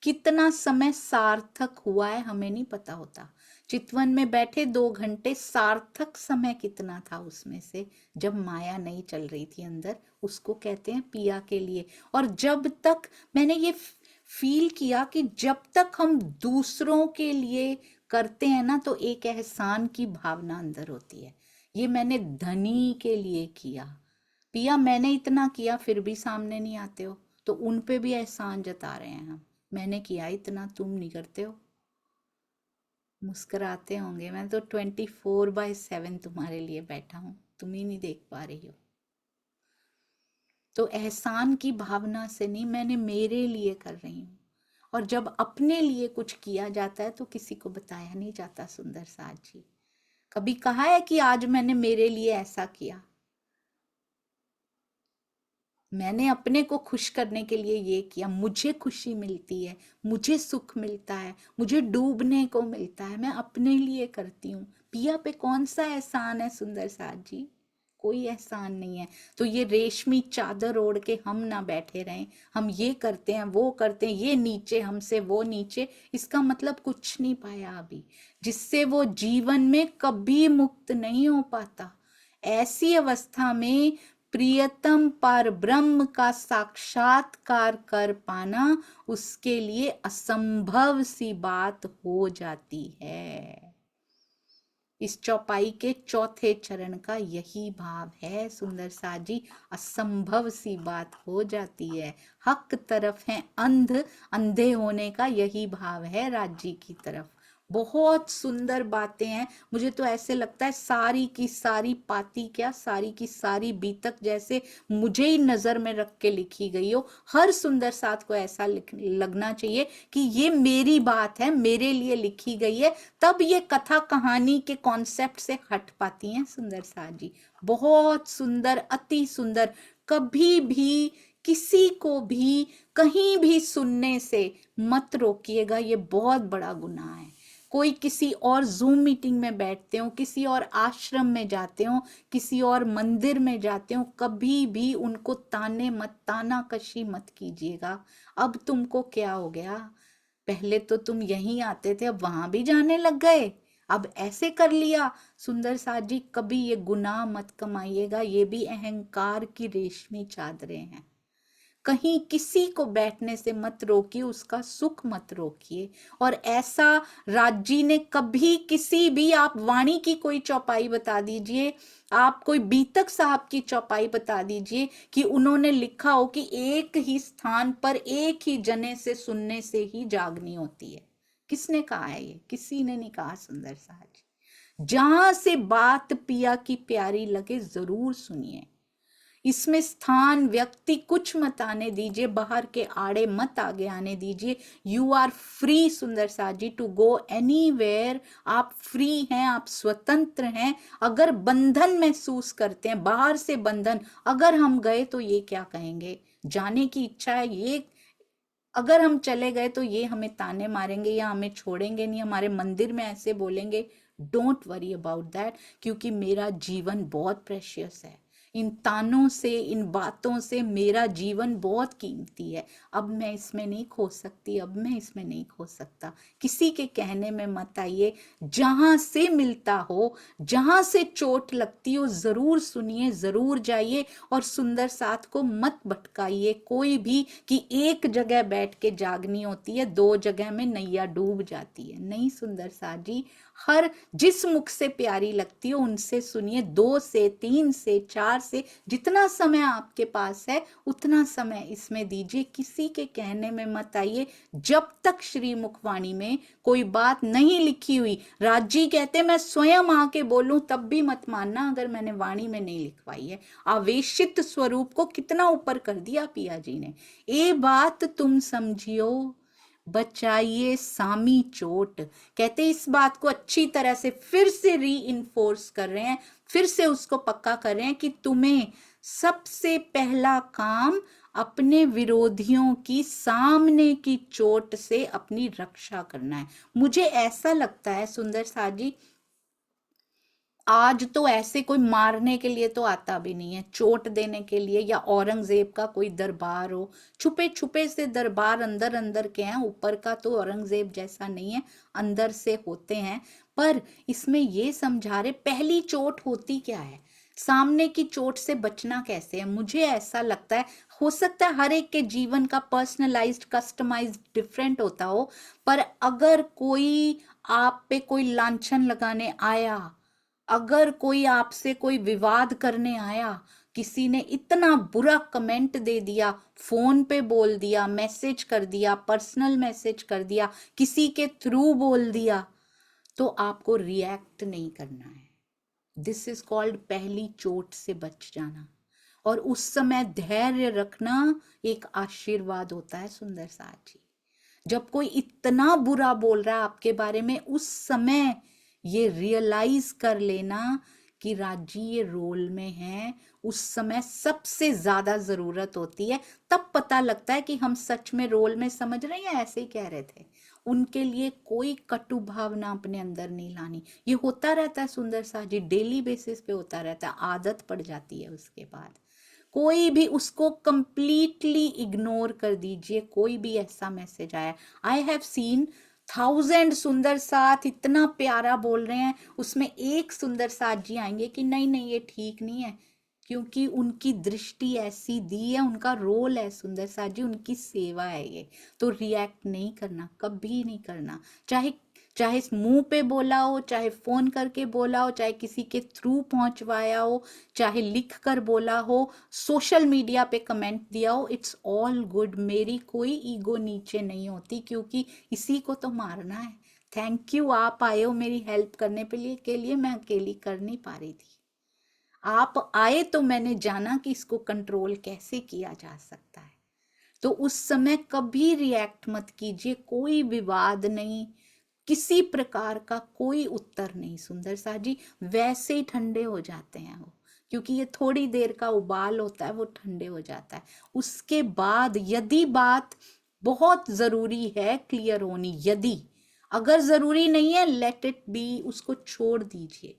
कितना समय सार्थक हुआ है हमें नहीं पता होता। चितवन में बैठे 2 घंटे, सार्थक समय कितना था उसमें से, जब माया नहीं चल रही थी अंदर, उसको कहते हैं पिया के लिए। और जब तक मैंने ये फील किया कि जब तक हम दूसरों के लिए करते हैं ना, तो एक एहसान की भावना अंदर होती है। ये मैंने धनी के लिए किया, पिया मैंने इतना किया, फिर भी सामने नहीं आते हो, तो उन पे भी एहसान जता रहे हैं हम। मैंने किया इतना, तुम नहीं करते हो। मुस्कुराते होंगे, मैं तो 24/7 तुम्हारे लिए बैठा हूं, तुम ही नहीं देख पा रही हो। तो एहसान की भावना से नहीं, मैंने मेरे लिए कर रही हूँ। और जब अपने लिए कुछ किया जाता है तो किसी को बताया नहीं जाता सुंदर साथ जी। कभी कहा है कि आज मैंने मेरे लिए ऐसा किया, मैंने अपने को खुश करने के लिए ये किया, मुझे खुशी मिलती है, मुझे सुख मिलता है, मुझे डूबने को मिलता है, मैं अपने लिए करती हूँ। पिया पे कौन सा एहसान है सुंदर साथ जी? कोई एहसान नहीं है। तो ये रेशमी चादर ओढ़ के हम ना बैठे रहें, हम ये करते हैं वो करते हैं, ये नीचे हमसे वो नीचे, इसका मतलब कुछ नहीं पाया अभी, जिससे वो जीवन में कभी मुक्त नहीं हो पाता। ऐसी अवस्था में प्रियतम पर ब्रह्म का साक्षात्कार कर पाना उसके लिए असंभव सी बात हो जाती है। इस चौपाई के चौथे चरण का यही भाव है सुंदर साथ जी, असंभव सी बात हो जाती है। हक तरफ है अंधे होने का यही भाव है राज्य की तरफ। बहुत सुंदर बातें हैं, मुझे तो ऐसे लगता है सारी की सारी पाती क्या सारी की सारी बीतक जैसे मुझे ही नजर में रख के लिखी गई हो। हर सुंदर साथ को ऐसा लगना चाहिए कि ये मेरी बात है, मेरे लिए लिखी गई है, तब ये कथा कहानी के कॉन्सेप्ट से हट पाती हैं सुंदर साथ जी। बहुत सुंदर, अति सुंदर। कभी भी किसी को भी कहीं भी सुनने से मत रोकिएगा, ये बहुत बड़ा गुनाह है। कोई किसी और जूम मीटिंग में बैठते हो, किसी और आश्रम में जाते हो, किसी और मंदिर में जाते हो, कभी भी उनको ताने मत, ताना कशी मत कीजिएगा। अब तुमको क्या हो गया, पहले तो तुम यहीं आते थे, अब वहां भी जाने लग गए, अब ऐसे कर लिया। सुंदर साथ जी, कभी ये गुनाह मत कमाइएगा, ये भी अहंकार की रेशमी चादरें हैं। कहीं किसी को बैठने से मत रोकिए, उसका सुख मत रोकिए। और ऐसा राज्य ने कभी किसी भी, आप वाणी की कोई चौपाई बता दीजिए, आप कोई बीतक साहब की चौपाई बता दीजिए कि उन्होंने लिखा हो कि एक ही स्थान पर एक ही जने से सुनने से ही जागनी होती है। किसने कहा है ये? किसी ने नहीं कहा सुंदर साहब। जहां से बात पिया की प्यारी लगे जरूर सुनिए। इसमें स्थान व्यक्ति कुछ मत आने दीजिए, बाहर के आड़े मत आगे आने दीजिए। यू आर फ्री सुंदर साथ जी टू गो एनीवेयर। आप फ्री हैं, आप स्वतंत्र हैं। अगर बंधन महसूस करते हैं, बाहर से बंधन, अगर हम गए तो ये क्या कहेंगे, जाने की इच्छा है, ये अगर हम चले गए तो ये हमें ताने मारेंगे या हमें छोड़ेंगे नहीं, हमारे मंदिर में ऐसे बोलेंगे। डोंट वरी अबाउट दैट, क्योंकि मेरा जीवन बहुत प्रेशियस है। इन तानों से, इन बातों से मेरा जीवन बहुत कीमती है। अब मैं इसमें नहीं खो सकती, अब मैं इसमें नहीं खो सकता। किसी के कहने में मत आइए। जहां से मिलता हो, जहां से चोट लगती हो, जरूर सुनिए, जरूर जाइए। और सुंदर साथ को मत भटकाइए कोई भी कि एक जगह बैठ के जागनी होती है, दो जगह में नैया डूब जाती है। नहीं सुंदर साथ जी, हर जिस मुख से प्यारी लगती हो उनसे सुनिए। 2 से 3 से 4 से जितना समय आपके पास है उतना समय इसमें दीजिए। किसी के कहने में मत आइए। जब तक श्री मुखवाणी में कोई बात नहीं लिखी हुई, राजी कहते मैं स्वयं आके बोलूं तब भी मत मानना अगर मैंने वाणी में नहीं लिखवाई है। आवेशित स्वरूप को कितना ऊपर कर दिया पिया जी ने। ये बात तुम समझियो, बचाइए सामी चोट। कहते इस बात को अच्छी तरह से फिर से री इन्फोर्स कर रहे हैं, फिर से उसको पक्का कर रहे हैं कि तुम्हें सबसे पहला काम अपने विरोधियों की सामने की चोट से अपनी रक्षा करना है। मुझे ऐसा लगता है सुंदर साथ जी, आज तो ऐसे कोई मारने के लिए तो आता भी नहीं है, चोट देने के लिए, या औरंगजेब का कोई दरबार हो, छुपे छुपे से दरबार अंदर अंदर के हैं, ऊपर का तो औरंगजेब जैसा नहीं है, अंदर से होते हैं। पर इसमें ये समझा रहे पहली चोट होती क्या है, सामने की चोट से बचना कैसे है। मुझे ऐसा लगता है, हो सकता है हर एक के जीवन का पर्सनलाइज्ड कस्टमाइज्ड डिफरेंट होता हो, पर अगर कोई आप पे कोई लांछन लगाने आया, अगर कोई आपसे कोई विवाद करने आया, किसी ने इतना बुरा कमेंट दे दिया, फोन पे बोल दिया, मैसेज कर दिया, पर्सनल मैसेज कर दिया, किसी के थ्रू बोल दिया, तो आपको रिएक्ट नहीं करना है। दिस इज कॉल्ड पहली चोट से बच जाना। और उस समय धैर्य रखना एक आशीर्वाद होता है सुंदर साथ जी। जब कोई इतना बुरा बोल रहा है आपके बारे में, उस समय ये रियलाइज कर लेना कि राजी ये रोल में है, उस समय सबसे ज्यादा जरूरत होती है। तब पता लगता है कि हम सच में रोल में समझ रहे हैं या ऐसे ही कह रहे थे। उनके लिए कोई कटु भावना अपने अंदर नहीं लानी। ये होता रहता है सुंदर सा जी, डेली बेसिस पे होता रहता है, आदत पड़ जाती है। उसके बाद कोई भी उसको कंप्लीटली इग्नोर कर दीजिए। कोई भी ऐसा मैसेज आया, आई हैव सीन 1000 सुंदर साथ इतना प्यारा बोल रहे हैं, उसमें एक सुंदर साथ जी आएंगे कि नहीं नहीं ये ठीक नहीं है, क्योंकि उनकी दृष्टि ऐसी दी है, उनका रोल है सुंदर साथ जी, उनकी सेवा है ये। तो रिएक्ट नहीं करना, कभी नहीं करना। चाहे चाहे मुंह पे बोला हो, चाहे फोन करके बोला हो, चाहे किसी के थ्रू पहुंचवाया हो, चाहे लिख कर बोला हो, सोशल मीडिया पे कमेंट दिया हो, इट्स ऑल गुड। मेरी कोई ईगो नीचे नहीं होती, क्योंकि इसी को तो मारना है। थैंक यू, आप आए हो मेरी हेल्प करने के लिए मैं अकेली कर नहीं पा रही थी। आप आए तो मैंने जाना कि इसको कंट्रोल कैसे किया जा सकता है। तो उस समय कभी रिएक्ट मत कीजिए, कोई विवाद नहीं, किसी प्रकार का कोई उत्तर नहीं सुंदर सा जी। वैसे ही ठंडे हो जाते हैं वो, क्योंकि ये थोड़ी देर का उबाल होता है, वो ठंडे हो जाता है। उसके बाद यदि बात बहुत जरूरी है क्लियर होनी, यदि अगर जरूरी नहीं है लेट इट बी, उसको छोड़ दीजिए,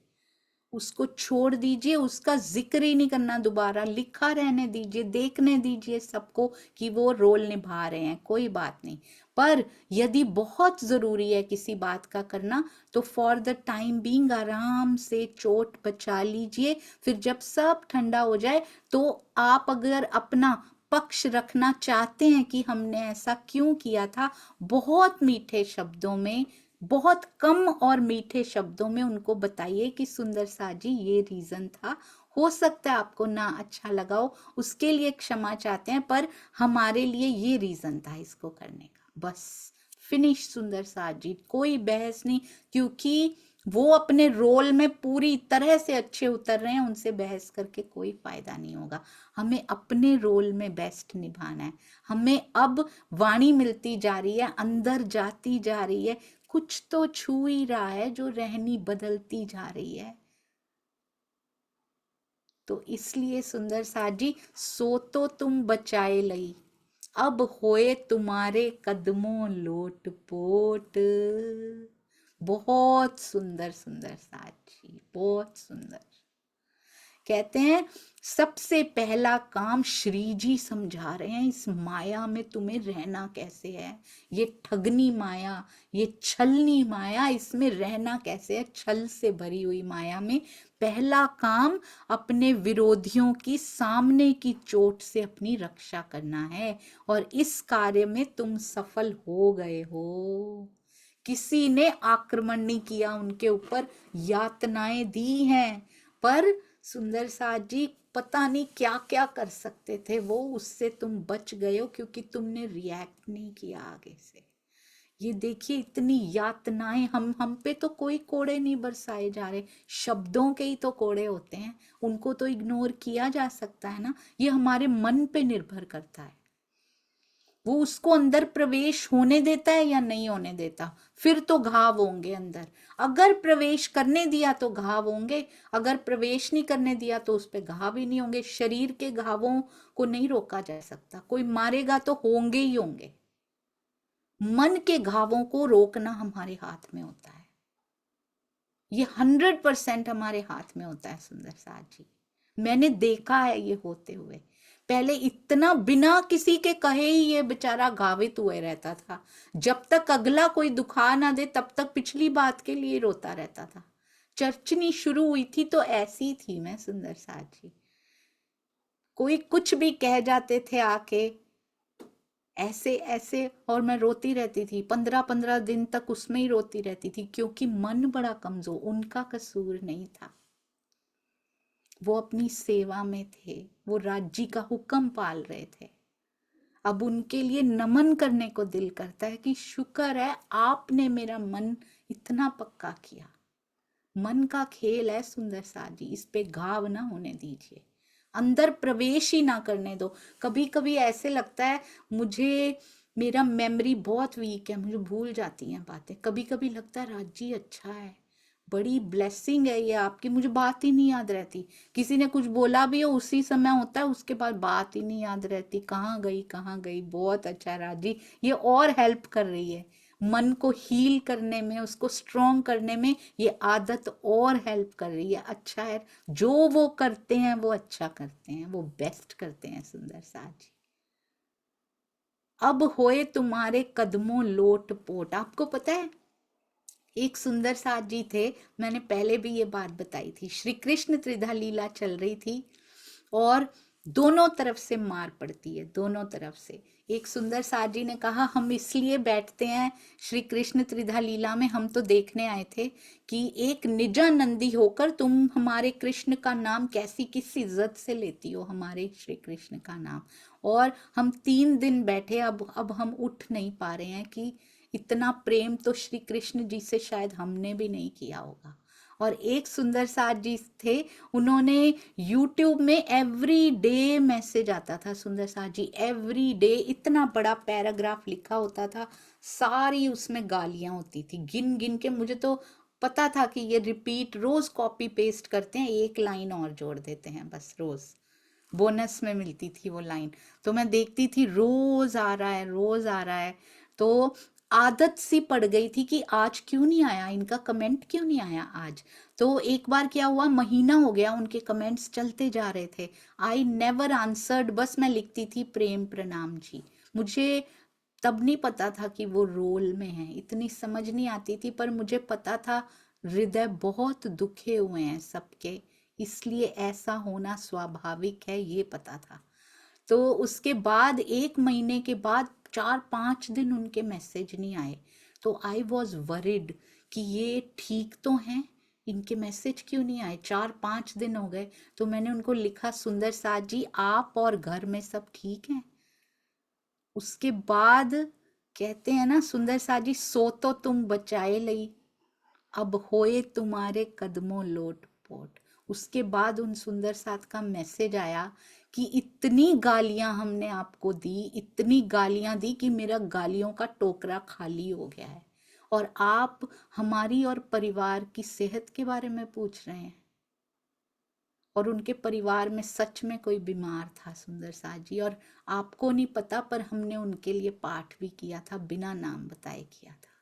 उसको छोड़ दीजिए, उसका जिक्र ही नहीं करना दोबारा, लिखा रहने दीजिए, देखने दीजिए सबको कि वो रोल निभा रहे हैं, कोई बात नहीं। पर यदि बहुत जरूरी है किसी बात का करना, तो फॉर द टाइम बीइंग आराम से चोट बचा लीजिए। फिर जब सब ठंडा हो जाए तो आप अगर अपना पक्ष रखना चाहते हैं कि हमने ऐसा क्यों किया था, बहुत मीठे शब्दों में, बहुत कम और मीठे शब्दों में उनको बताइए कि सुंदर सा जी ये रीजन था, हो सकता है आपको ना अच्छा लगा हो, उसके लिए क्षमा चाहते हैं, पर हमारे लिए ये रीजन था इसको करने का, बस फिनिश सुंदर सा जी। कोई बहस नहीं, क्योंकि वो अपने रोल में पूरी तरह से अच्छे उतर रहे हैं, उनसे बहस करके कोई फायदा नहीं होगा। हमें अपने रोल में बेस्ट निभाना है। हमें अब वाणी मिलती जा रही है, अंदर जाती जा रही है, कुछ तो छू ही रहा है, जो रहनी बदलती जा रही है। तो इसलिए सुंदर साथ जी, सो तो तुम बचाए लई, अब होए तुम्हारे कदमों लोट पोट। बहुत सुंदर सुंदर साथ जी, बहुत सुंदर। कहते हैं सबसे पहला काम श्री जी समझा रहे हैं, इस माया में तुम्हें रहना कैसे है, ये ठगनी माया, ये छलनी माया, इसमें रहना कैसे है, छल से भरी हुई माया में। पहला काम अपने विरोधियों की सामने की चोट से अपनी रक्षा करना है, और इस कार्य में तुम सफल हो गए हो। किसी ने आक्रमण नहीं किया उनके ऊपर, यातनाएं दी हैं, पर सुंदर साथ जी पता नहीं क्या क्या कर सकते थे वो, उससे तुम बच गए हो, क्योंकि तुमने रिएक्ट नहीं किया आगे से। ये देखिए इतनी यातनाएं, हम पे तो कोई कोड़े नहीं बरसाए जा रहे, शब्दों के ही तो कोड़े होते हैं, उनको तो इग्नोर किया जा सकता है ना। ये हमारे मन पे निर्भर करता है, वो उसको अंदर प्रवेश होने देता है या नहीं होने देता, फिर तो घाव होंगे अंदर। अगर प्रवेश करने दिया तो घाव होंगे, अगर प्रवेश नहीं करने दिया तो उस पर घाव ही नहीं होंगे। शरीर के घावों को नहीं रोका जा सकता, कोई मारेगा तो होंगे ही होंगे। मन के घावों को रोकना हमारे हाथ में होता है, ये 100% हमारे हाथ में होता है सुंदर साथ जी। मैंने देखा है ये होते हुए। पहले इतना बिना किसी के कहे ही ये बेचारा घावित हुए रहता था, जब तक अगला कोई दुखा ना दे तब तक पिछली बात के लिए रोता रहता था। चर्चनी शुरू हुई थी तो ऐसी थी मैं सुंदर साथ जी, कोई कुछ भी कह जाते थे आके ऐसे ऐसे, और मैं रोती रहती थी 15-15 दिन तक, उसमें ही रोती रहती थी, क्योंकि मन बड़ा कमजोर, उनका कसूर नहीं था, वो अपनी सेवा में थे, वो राज्य का हुक्म पाल रहे थे। अब उनके लिए नमन करने को दिल करता है कि शुक्र है आपने मेरा मन इतना पक्का किया। मन का खेल है सुंदर साथ जी, इस पे घाव ना होने दीजिए, अंदर प्रवेश ही ना करने दो। कभी कभी ऐसे लगता है मुझे, मेरा मेमोरी बहुत वीक है, मुझे भूल जाती हैं बातें। कभी कभी लगता है राजी अच्छा है, बड़ी ब्लेसिंग है ये आपकी, मुझे बात ही नहीं याद रहती। किसी ने कुछ बोला भी हो उसी समय होता है, उसके बाद बात ही नहीं याद रहती, कहाँ गई कहाँ गई। बहुत अच्छा राजी, ये और हेल्प कर रही है, मन को हील करने में, उसको स्ट्रॉन्ग करने में ये आदत और हेल्प कर रही है। अच्छा है, जो वो करते हैं वो अच्छा करते हैं, वो बेस्ट करते हैं सुंदर साथ जी। अब होए तुम्हारे कदमों लोट पोट। आपको पता है एक सुंदर साथ जी थे, मैंने पहले भी ये बात बताई थी, श्री कृष्ण त्रिधा लीला चल रही थी और दोनों तरफ से मार पड़ती है, दोनों तरफ से। एक सुंदर साथ जी ने कहा हम इसलिए बैठते हैं श्री कृष्ण त्रिधा लीला में, हम तो देखने आए थे कि एक निजानंदी होकर तुम हमारे कृष्ण का नाम कैसी किस इज्जत से लेती हो, हमारे श्री कृष्ण का नाम। और हम 3 दिन बैठे, अब हम उठ नहीं पा रहे हैं कि इतना प्रेम तो श्री कृष्ण जी से शायद हमने भी नहीं किया होगा। और एक सुंदर साथ जी थे, उन्होंने YouTube में एवरी डे मैसेज आता था, सुंदर साथ जी एवरी डे इतना बड़ा पैराग्राफ लिखा होता था, सारी उसमें गालियां होती थी, गिन गिन के। मुझे तो पता था कि ये रिपीट रोज कॉपी पेस्ट करते हैं, एक लाइन और जोड़ देते हैं बस, रोज बोनस में मिलती थी वो लाइन। तो मैं देखती थी रोज आ रहा है, रोज आ रहा है। तो आदत सी पड़ गई थी कि आज क्यों नहीं आया, इनका कमेंट क्यों नहीं आया आज। तो एक बार क्या हुआ, महीना हो गया उनके कमेंट्स चलते जा रहे थे, आई नेवर आंसर्ड, बस मैं लिखती थी प्रेम प्रणाम जी। मुझे तब नहीं पता था कि वो रोल में है, इतनी समझ नहीं आती थी, पर मुझे पता था हृदय बहुत दुखे हुए हैं सबके, इसलिए ऐसा होना स्वाभाविक है, ये पता था। तो उसके बाद 1 महीने के बाद 4-5 दिन उनके मैसेज नहीं आए, तो आई वॉज वरिड कि ये ठीक तो हैं, इनके मैसेज क्यों नहीं आए, 4-5 दिन हो गए। तो मैंने उनको लिखा, सुंदर साथ जी आप और घर में सब ठीक हैं। उसके बाद कहते हैं ना सुंदर साथ जी, सो तो तुम बचाए लई, अब होए तुम्हारे कदमों लोट पोट। उसके बाद उन सुंदर साथ का मैसेज आया कि इतनी गालियां हमने आपको दी, इतनी गालियां दी कि मेरा गालियों का टोकरा खाली हो गया है, और आप हमारी और परिवार की सेहत के बारे में पूछ रहे हैं। और उनके परिवार में सच में कोई बीमार था सुंदर साथ जी, और आपको नहीं पता पर हमने उनके लिए पाठ भी किया था, बिना नाम बताए किया था।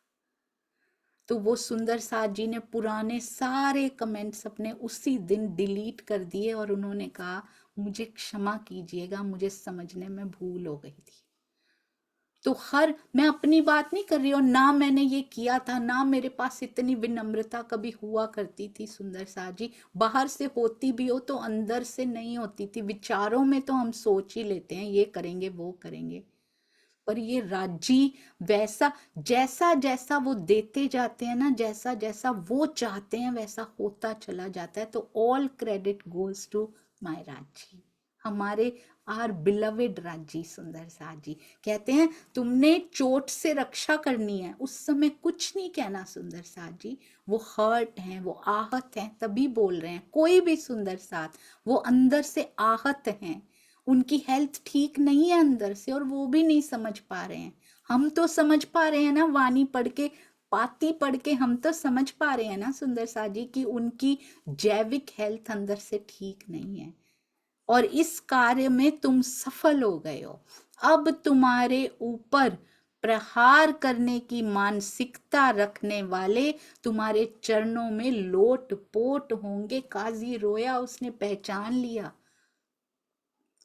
तो वो सुंदर साथ जी ने पुराने सारे कमेंट्स अपने उसी दिन डिलीट कर दिए और उन्होंने कहा मुझे क्षमा कीजिएगा, मुझे समझने में भूल हो गई थी। तो मैं अपनी बात नहीं कर रही हूँ, ना मैंने ये किया था, ना मेरे पास इतनी विनम्रता कभी हुआ करती थी सुंदर साथ जी। बाहर से होती भी हो तो अंदर से नहीं होती थी। विचारों में तो हम सोच ही लेते हैं ये करेंगे वो करेंगे, पर ये राजी वैसा, जैसा जैसा वो देते जाते हैं ना, जैसा जैसा वो चाहते हैं वैसा होता चला जाता है। तो all credit goes to my Raji, हमारे आर बिलवेड राजी सुंदर साथ जी। कहते हैं तुमने चोट से रक्षा करनी है, उस समय कुछ नहीं कहना सुंदर साथ जी, वो हर्ट हैं, वो आहत हैं, तभी बोल रहे हैं। कोई भी सुंदर साथ वो अंदर से आहत हैं, उनकी हेल्थ ठीक नहीं है अंदर से, और वो भी नहीं समझ पा रहे हैं। हम तो समझ पा रहे हैं ना, वाणी पढ़ के, पाती पढ़ के हम तो समझ पा रहे हैं ना सुंदर साथ जी कि उनकी जैविक हेल्थ अंदर से ठीक नहीं है, और इस कार्य में तुम सफल हो गए हो। अब तुम्हारे ऊपर प्रहार करने की मानसिकता रखने वाले तुम्हारे चरणों में लोट पोट होंगे। काजी रोया, उसने पहचान लिया।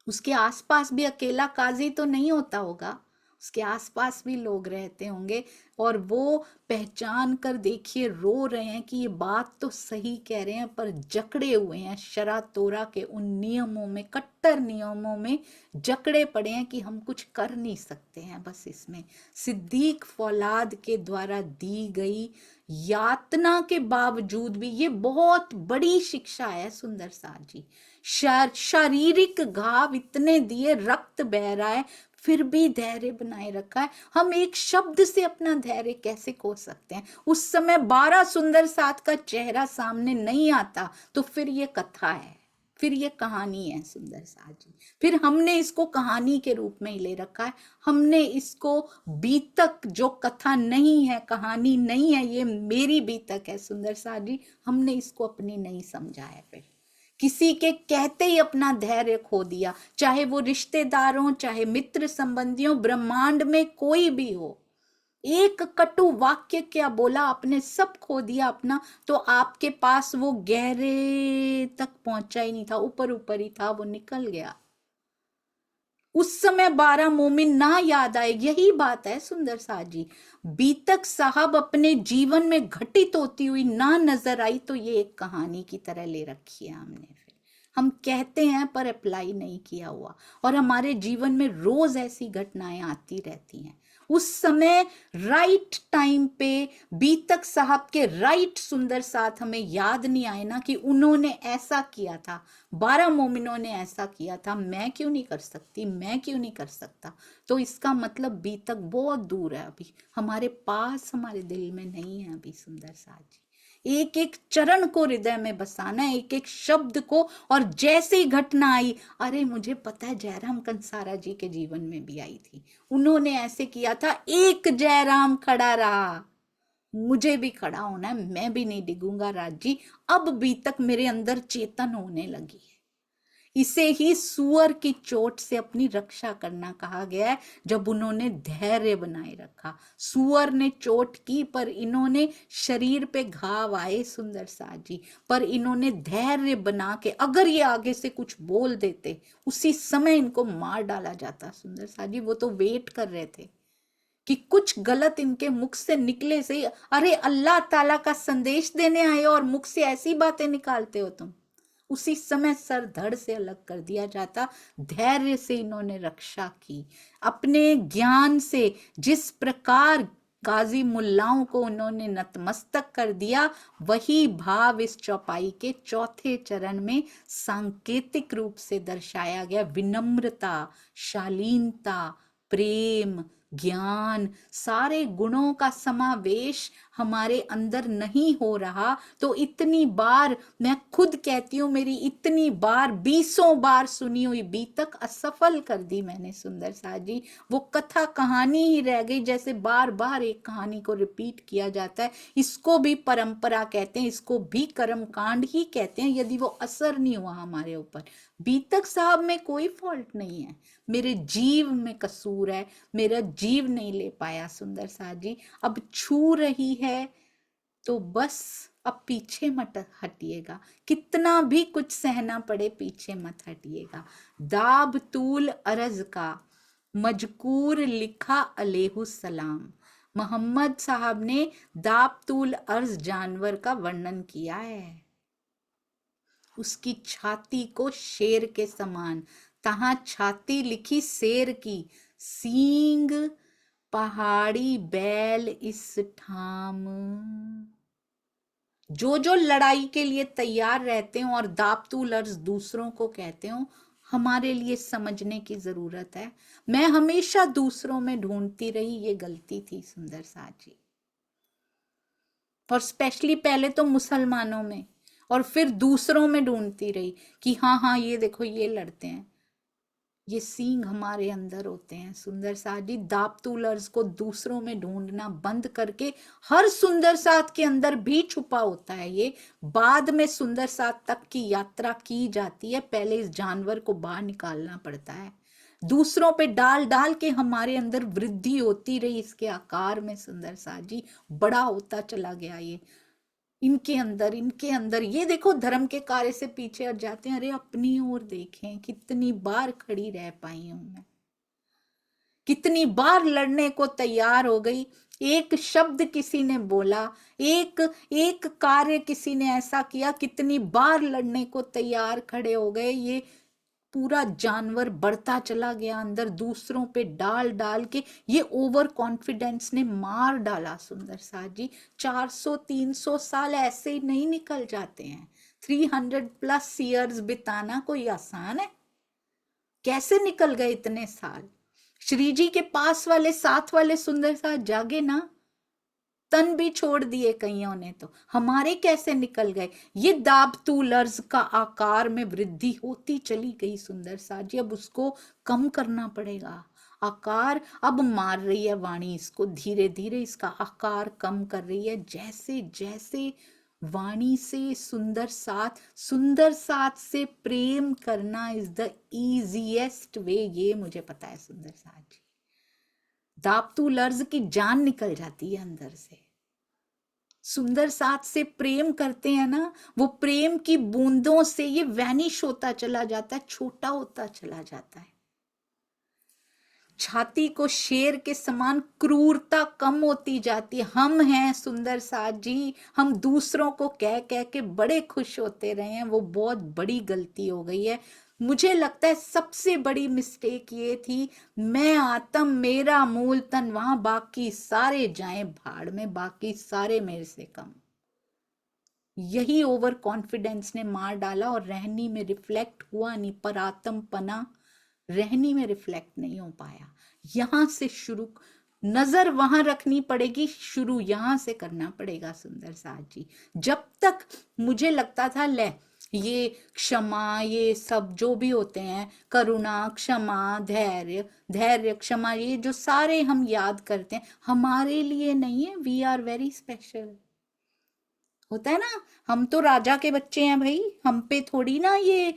उसके आसपास भी अकेला काजी तो नहीं होता होगा, उसके आसपास भी लोग रहते होंगे, और वो पहचान कर देखिए रो रहे हैं कि ये बात तो सही कह रहे हैं, पर जकड़े हुए हैं शरा तोरा के उन नियमों में, कट्टर नियमों में जकड़े पड़े हैं कि हम कुछ कर नहीं सकते हैं। बस इसमें सिद्दीक फौलाद के द्वारा दी गई यातना के बावजूद भी, ये बहुत बड़ी शिक्षा है सुंदर साथ जी। शारीरिक घाव इतने दिए, रक्त बह रहा है, फिर भी धैर्य बनाए रखा है। हम एक शब्द से अपना धैर्य कैसे खो सकते हैं। उस समय 12 सुंदर साथ का चेहरा सामने नहीं आता तो फिर ये कथा है, फिर ये कहानी है सुंदर साथ जी। फिर हमने इसको कहानी के रूप में ही ले रखा है, हमने इसको बीतक, जो कथा नहीं है, कहानी नहीं है, ये मेरी बीतक है सुंदर साथ जी, हमने इसको अपनी नहीं समझा है। फिर किसी के कहते ही अपना धैर्य खो दिया, चाहे वो रिश्तेदार हो, चाहे मित्र संबंधियों, ब्रह्मांड में कोई भी हो, एक कटु वाक्य क्या बोला आपने, सब खो दिया अपना, तो आपके पास वो गहरे तक पहुंचा ही नहीं था, ऊपर ऊपर ही था, वो निकल गया। उस समय 12 मोमिन ना याद आए, यही बात है सुंदर साथ जी। बीतक साहब अपने जीवन में घटित होती हुई ना नजर आई तो ये एक कहानी की तरह ले रखी है हमने। फिर हम कहते हैं पर अप्लाई नहीं किया हुआ, और हमारे जीवन में रोज ऐसी घटनाएं आती रहती हैं। उस समय राइट टाइम पे बीतक साहब के राइट सुंदर साथ हमें याद नहीं आए ना कि उन्होंने ऐसा किया था, 12 मोमिनों ने ऐसा किया था, मैं क्यों नहीं कर सकती, मैं क्यों नहीं कर सकता। तो इसका मतलब बीतक बहुत दूर है, अभी हमारे पास, हमारे दिल में नहीं है अभी सुंदर साथ जी। एक एक चरण को हृदय में बसाना है, एक एक शब्द को। और जैसे ही घटना आई, अरे मुझे पता है जयराम कंसारा जी के जीवन में भी आई थी, उन्होंने ऐसे किया था, एक जयराम खड़ा रहा, मुझे भी खड़ा होना है, मैं भी नहीं डिगूंगा राज जी। अब भी तक मेरे अंदर चेतन होने लगी है। इसे ही सुअर की चोट से अपनी रक्षा करना कहा गया है, जब उन्होंने धैर्य बनाए रखा। सुअर ने चोट की पर इन्होंने, शरीर पे घाव आए सुंदर साथ जी, पर इन्होंने धैर्य बना के, अगर ये आगे से कुछ बोल देते उसी समय इनको मार डाला जाता सुंदर साथ जी। वो तो वेट कर रहे थे कि कुछ गलत इनके मुख से निकले से ही, अरे अल्लाह ताला का संदेश देने आए और मुख से ऐसी बातें निकालते हो तुम। उसी समय सर धड़ से अलग कर दिया जाता। धैर्य से इन्होंने रक्षा की, अपने ज्ञान से जिस प्रकार गाजी मुल्लाओं को उन्होंने नतमस्तक कर दिया, वही भाव इस चौपाई के चौथे चरण में सांकेतिक रूप से दर्शाया गया। विनम्रता, शालीनता, प्रेम, ज्ञान, सारे गुणों का समावेश हमारे अंदर नहीं हो रहा तो इतनी बार, मैं खुद कहती हूँ, मेरी इतनी बार, 20 बार सुनी हुई बीतक असफल कर दी मैंने सुंदर साथ जी। वो कथा कहानी ही रह गई, जैसे बार बार एक कहानी को रिपीट किया जाता है। इसको भी परंपरा कहते हैं, इसको भी कर्म कांड ही कहते हैं, यदि वो असर नहीं हुआ हमारे ऊपर। बीतक साहब में कोई फॉल्ट नहीं है, मेरे जीव में कसूर है, मेरा जीव नहीं ले पाया सुंदर साथ जी। अब छू रही है तो बस, अब पीछे मत हटिएगा, कितना भी कुछ सहना पड़े पीछे मत हटिएगा। दाब तूल अरज का मजकूर लिखा अलैहु सलाम। मोहम्मद साहब ने दाब तूल अर्ज जानवर का वर्णन किया है, उसकी छाती को शेर के समान, तहां छाती लिखी शेर की, सींग पहाड़ी बैल इस ठाम। जो जो लड़ाई के लिए तैयार रहते हो और दाबतू लफ्ज दूसरों को कहते हो, हमारे लिए समझने की जरूरत है। मैं हमेशा दूसरों में ढूंढती रही, ये गलती थी सुंदर साथ जी, और स्पेशली पहले तो मुसलमानों में और फिर दूसरों में ढूंढती रही कि हाँ हाँ ये देखो ये लड़ते हैं। ये सींग हमारे अंदर होते हैं सुंदर साथ जी। दाबतूलर्स को दूसरों में ढूंढना बंद करके, हर सुंदर साथ के अंदर भी छुपा होता है ये, बाद में सुंदर साथ तक की यात्रा की जाती है, पहले इस जानवर को बाहर निकालना पड़ता है। दूसरों पे डाल डाल के हमारे अंदर वृद्धि होती रही, इसके आकार में सुंदर साथ जी बड़ा होता चला गया ये, इनके अंदर ये देखो धर्म के कार्य से पीछे हट जाते हैं। अरे अपनी ओर देखें, कितनी बार खड़ी रह पाई हूं मैं, कितनी बार लड़ने को तैयार हो गई। एक शब्द किसी ने बोला, एक एक कार्य किसी ने ऐसा किया, कितनी बार लड़ने को तैयार खड़े हो गए। ये पूरा जानवर बढ़ता चला गया अंदर, दूसरों पे डाल डाल के ये ओवर कॉन्फिडेंस ने मार डाला सुंदर साथ जी। 400-300 साल ऐसे ही नहीं निकल जाते हैं, 300+ ईयर्स बिताना कोई आसान है? कैसे निकल गए इतने साल? श्री जी के पास वाले साथ वाले सुंदर साथ जागे ना, तन भी छोड़ दिए कईयों ने, तो हमारे कैसे निकल गए? ये दाबतूलर्ज का आकार में वृद्धि होती चली गई सुंदर साथ जी, अब उसको कम करना पड़ेगा। आकार अब मार रही है वाणी इसको, धीरे धीरे इसका आकार कम कर रही है, जैसे जैसे वाणी से सुंदर साथ से प्रेम करना इज द इजीएस्ट वे, ये मुझे पता है सुंदर साथ जी। दाबतू लर्ज की जान निकल जाती है अंदर से। सुंदर साथ से प्रेम करते हैं ना, वो प्रेम की बूंदों से ये वैनिश होता चला जाता है, छोटा होता चला जाता है। छाती को शेर के समान क्रूरता कम होती जाती है। हम हैं सुंदर साथ जी, हम दूसरों को कह कह के बड़े खुश होते रहे हैं, वो बहुत बड़ी गलती हो गई है। मुझे लगता है सबसे बड़ी मिस्टेक ये थी, मैं आत्म मेरा मूल तन, वहां बाकी सारे जाएं भाड़ में, बाकी सारे मेरे से कम। यही ओवर कॉन्फिडेंस ने मार डाला और रहनी में रिफ्लेक्ट हुआ नहीं, पर आत्मपना रहनी में रिफ्लेक्ट नहीं हो पाया। यहां से शुरू, नजर वहां रखनी पड़ेगी, शुरू यहां से करना पड़ेगा सुंदर साथ जी। जब तक मुझे लगता था ले ये क्षमा, ये सब जो भी होते हैं, करुणा, क्षमा, धैर्य, धैर्य, क्षमा, ये जो सारे हम याद करते हैं हमारे लिए नहीं है, वी आर वेरी स्पेशल। होता है ना, हम तो राजा के बच्चे हैं भाई, हम पे थोड़ी ना ये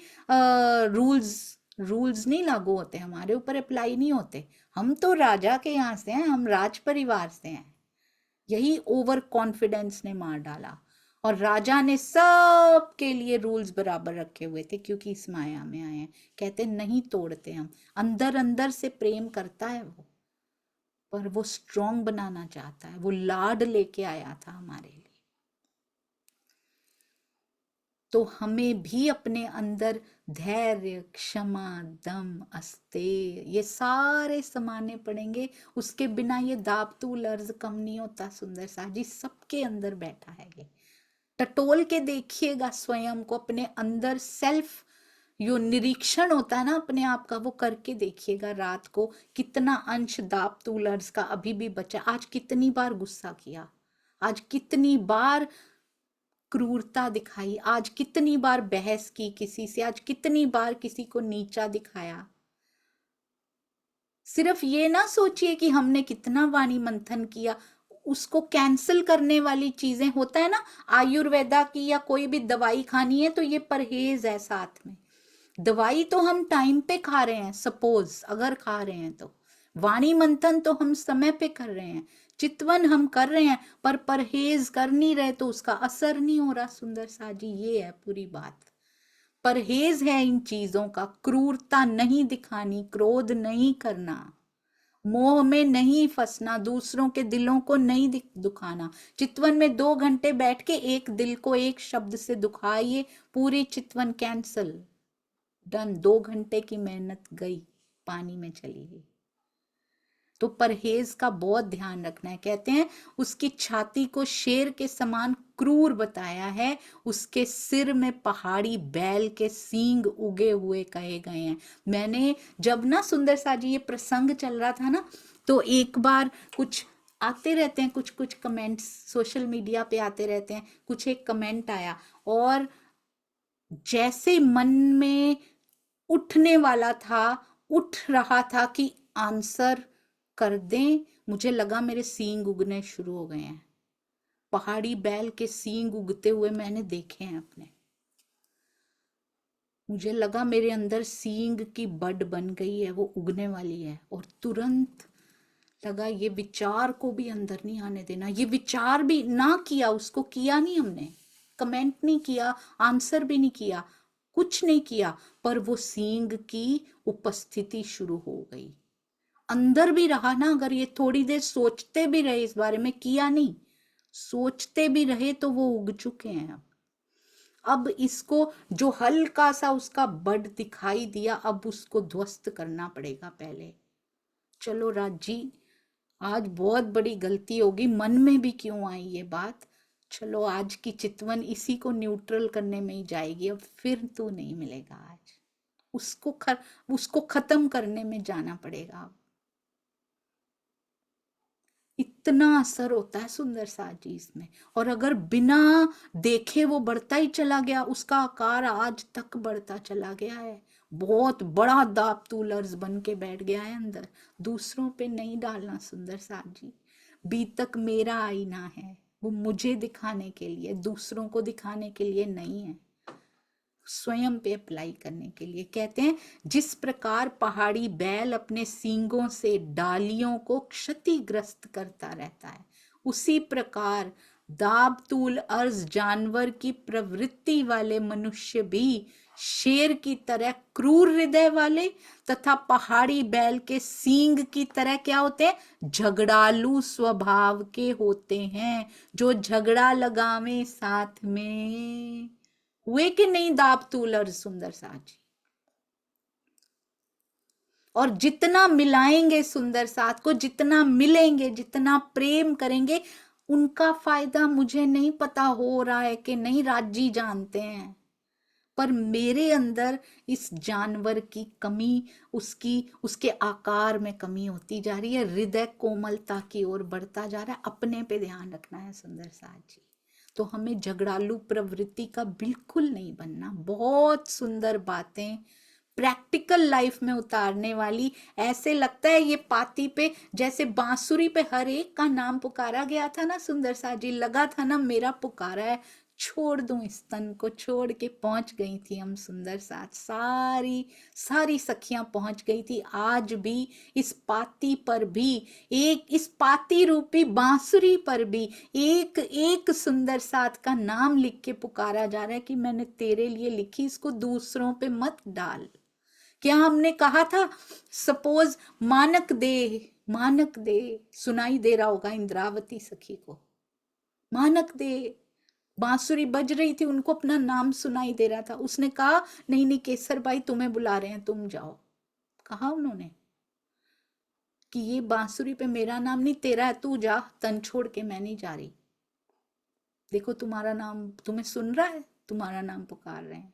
रूल्स नहीं लागू होते, हमारे ऊपर अप्लाई नहीं होते। हम तो राजा के यहाँ से हैं, हम राज परिवार से हैं। यही ओवर कॉन्फिडेंस ने मार डाला। और राजा ने सब के लिए रूल्स बराबर रखे हुए थे, क्योंकि इस माया में आए हैं। कहते नहीं तोड़ते हम, अंदर अंदर से प्रेम करता है वो, पर वो स्ट्रॉन्ग बनाना चाहता है, वो लाड लेके आया था हमारे लिए। तो हमें भी अपने अंदर धैर्य, क्षमा, दम, अस्तेय, ये सारे समाने पड़ेंगे। उसके बिना ये दाबतू लर्ज कम नहीं होता सुंदर सा जी, सबके अंदर बैठा है ये। टटोल के देखिएगा स्वयं को, अपने अंदर सेल्फ यो निरीक्षण होता है ना अपने आप का, वो करके देखिएगा रात को कितना अंश दाबतू लर्ज का अभी भी बचा। आज कितनी बार गुस्सा किया, आज कितनी बार क्रूरता दिखाई, आज कितनी बार बहस की किसी से, आज कितनी बार किसी को नीचा दिखाया। सिर्फ ये ना सोचिए कि हमने कितना वाणी मंथन किया, उसको कैंसिल करने वाली चीजें होता है ना, आयुर्वेदा की या कोई भी दवाई खानी है तो ये परहेज है साथ में। दवाई तो हम टाइम पे खा रहे हैं, सपोज अगर खा रहे हैं तो, वाणी मंथन तो हम समय पे कर रहे हैं, चितवन हम कर रहे हैं, पर परहेज कर नहीं रहे तो उसका असर नहीं हो रहा सुंदर सा जी। ये है पूरी बात, परहेज है इन चीजों का। क्रूरता नहीं दिखानी, क्रोध नहीं करना, मोह में नहीं फंसना, दूसरों के दिलों को नहीं दुखाना। चितवन में 2 घंटे बैठ के एक दिल को एक शब्द से दुखाइए, पूरी चितवन कैंसल, डन। 2 घंटे की मेहनत गई, पानी में चली गई। तो परहेज का बहुत ध्यान रखना है। कहते हैं उसकी छाती को शेर के समान क्रूर बताया है, उसके सिर में पहाड़ी बैल के सींग उगे हुए कहे गए हैं। मैंने जब ना सुंदर सा जी ये प्रसंग चल रहा था ना, तो एक बार कुछ आते रहते हैं, कुछ कुछ कमेंट्स सोशल मीडिया पे आते रहते हैं, कुछ एक कमेंट आया और जैसे मन में उठने वाला था, उठ रहा था कि आंसर कर दें, मुझे लगा मेरे सींग उगने शुरू हो गए हैं। पहाड़ी बैल के सींग उगते हुए मैंने देखे हैं अपने। मुझे लगा मेरे अंदर सींग की बड बन गई है, वो उगने वाली है। और तुरंत लगा ये विचार को भी अंदर नहीं आने देना। ये विचार भी ना किया, उसको किया नहीं हमने, कमेंट नहीं किया, आंसर भी नहीं किया, कुछ नहीं किया, पर वो सींग की उपस्थिति शुरू हो गई। अंदर भी रहा ना, अगर ये थोड़ी देर सोचते भी रहे इस बारे में, किया नहीं, सोचते भी रहे तो वो उग चुके हैं। अब इसको जो हल्का सा उसका बड दिखाई दिया, अब उसको ध्वस्त करना पड़ेगा पहले। चलो राज जी, आज बहुत बड़ी गलती होगी, मन में भी क्यों आई ये बात। चलो आज की चितवन इसी को न्यूट्रल करने में ही जाएगी, अब फिर तू नहीं मिलेगा आज। उसको खत्म करने में जाना पड़ेगा अब। इतना असर होता है सुंदर सा जी इसमें। और अगर बिना देखे वो बढ़ता ही चला गया, उसका आकार आज तक बढ़ता चला गया है, बहुत बड़ा दाबतू लर्ज बन के बैठ गया है अंदर। दूसरों पे नहीं डालना सुंदर सा जी। बीतक मेरा आईना है, वो मुझे दिखाने के लिए, दूसरों को दिखाने के लिए नहीं है। स्वयं पे अप्लाई करने के लिए। कहते हैं जिस प्रकार पहाड़ी बैल अपने सींगों से डालियों को क्षतिग्रस्त करता रहता है, उसी प्रकार दाबतूल अर्ज जानवर की प्रवृत्ति वाले मनुष्य भी शेर की तरह क्रूर हृदय वाले तथा पहाड़ी बैल के सींग की तरह क्या होते हैं, झगड़ालू स्वभाव के होते हैं, जो झगड़ा लगावे साथ में। हुए कि नहीं दाबतूल और सुंदर साथ जी? और जितना मिलाएंगे सुंदर साथ को, जितना मिलेंगे, जितना प्रेम करेंगे, उनका फायदा मुझे नहीं पता हो रहा है कि नहीं, राजी जानते हैं, पर मेरे अंदर इस जानवर की कमी, उसके आकार में कमी होती जा रही है, हृदय कोमलता की ओर बढ़ता जा रहा है। अपने पे ध्यान रखना है सुंदर साथ जी। तो हमें झगड़ालू प्रवृत्ति का बिल्कुल नहीं बनना। बहुत सुंदर बातें प्रैक्टिकल लाइफ में उतारने वाली। ऐसे लगता है ये पाती पे जैसे बांसुरी पे हर एक का नाम पुकारा गया था ना सुंदर साथ जी, लगा था ना मेरा पुकारा है, छोड़ दूं इस तन को, छोड़ के पहुंच गई थी हम सुंदर साथ, सारी सखियां पहुंच गई थी। आज भी इस पाती पर भी, एक इस पाती रूपी बांसुरी पर भी एक एक सुंदर साथ का नाम लिख के पुकारा जा रहा है कि मैंने तेरे लिए लिखी, इसको दूसरों पे मत डाल। क्या हमने कहा था, सपोज मानक दे सुनाई दे रहा होगा इंद्रावती सखी को, मानक दे बांसुरी बज रही थी, उनको अपना नाम सुनाई दे रहा था, उसने कहा नहीं केसर भाई तुम्हें बुला रहे हैं, तुम जाओ। कहा उन्होंने कि ये बांसुरी पे मेरा नाम नहीं तेरा है, तू जा, तन छोड़ के मैं नहीं जा रही। देखो तुम्हारा नाम तुम्हें सुन रहा है, तुम्हारा नाम पुकार रहे हैं।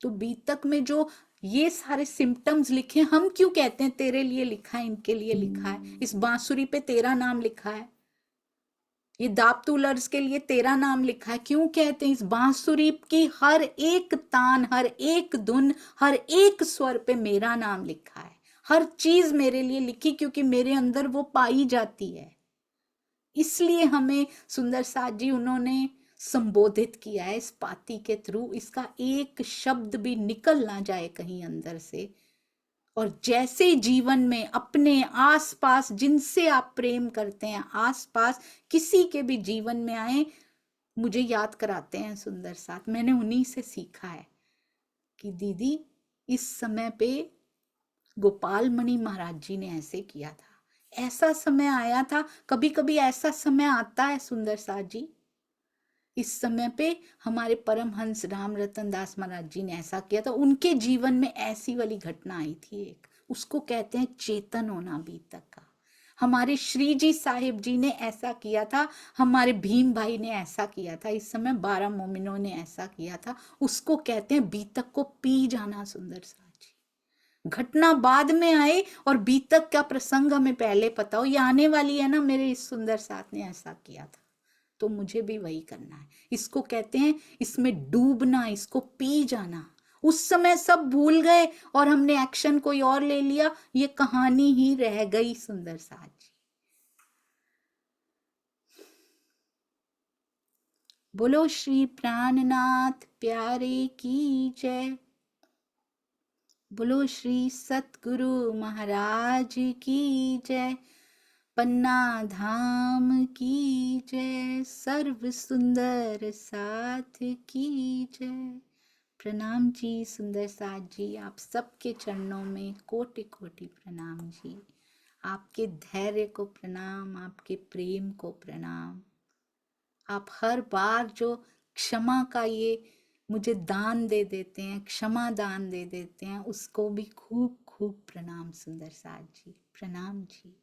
तो बीतक में जो ये सारे सिम्टम्स लिखे, हम क्यों कहते हैं तेरे लिए लिखा है, इनके लिए लिखा है, इस बांसुरी पे तेरा नाम लिखा है, ये दाबतूलर्स के लिए तेरा नाम लिखा है, क्यों कहते हैं? इस बांसुरी की हर एक तान, हर एक धुन, हर एक स्वर पे मेरा नाम लिखा है, हर चीज मेरे लिए लिखी, क्योंकि मेरे अंदर वो पाई जाती है। इसलिए हमें सुंदर साथ जी उन्होंने संबोधित किया है इस पाती के थ्रू, इसका एक शब्द भी निकल ना जाए कहीं अंदर से। और जैसे जीवन में अपने आसपास जिनसे आप प्रेम करते हैं, आसपास किसी के भी जीवन में आए, मुझे याद कराते हैं सुंदर साथ। मैंने उन्हीं से सीखा है कि दीदी इस समय पे गोपाल मणि महाराज जी ने ऐसे किया था, ऐसा समय आया था। कभी कभी ऐसा समय आता है सुंदर साथ जी, इस समय पे हमारे परमहंस राम रतन दास महाराज जी ने ऐसा किया था, उनके जीवन में ऐसी वाली घटना आई थी एक, उसको कहते हैं चेतन होना बीतक का। हमारे श्री जी साहिब जी ने ऐसा किया था, हमारे भीम भाई ने ऐसा किया था, इस समय 12 मोमिनों ने ऐसा किया था, उसको कहते हैं बीतक को पी जाना सुंदर साथ जी। घटना बाद में आए और बीतक का प्रसंग हमें पहले पता हो, ये आने वाली है ना, मेरे इस सुंदर साथ ने ऐसा किया था, तो मुझे भी वही करना है। इसको कहते हैं इसमें डूबना, इसको पी जाना। उस समय सब भूल गए और हमने एक्शन कोई और ले लिया, ये कहानी ही रह गई सुंदर साथ जी। बोलो श्री प्राणनाथ प्यारे की जय, बोलो श्री सतगुरु महाराज की जय, पन्ना धाम की जय, सर्व सुंदर साथ की जय। प्रणाम जी सुंदर साथ जी, आप सबके चरणों में कोटि कोटि प्रणाम जी। आपके धैर्य को प्रणाम, आपके प्रेम को प्रणाम। आप हर बार जो क्षमा का ये मुझे दान दे देते हैं, क्षमा दान दे देते हैं, उसको भी खूब खूब प्रणाम सुंदर साथ जी, प्रणाम जी।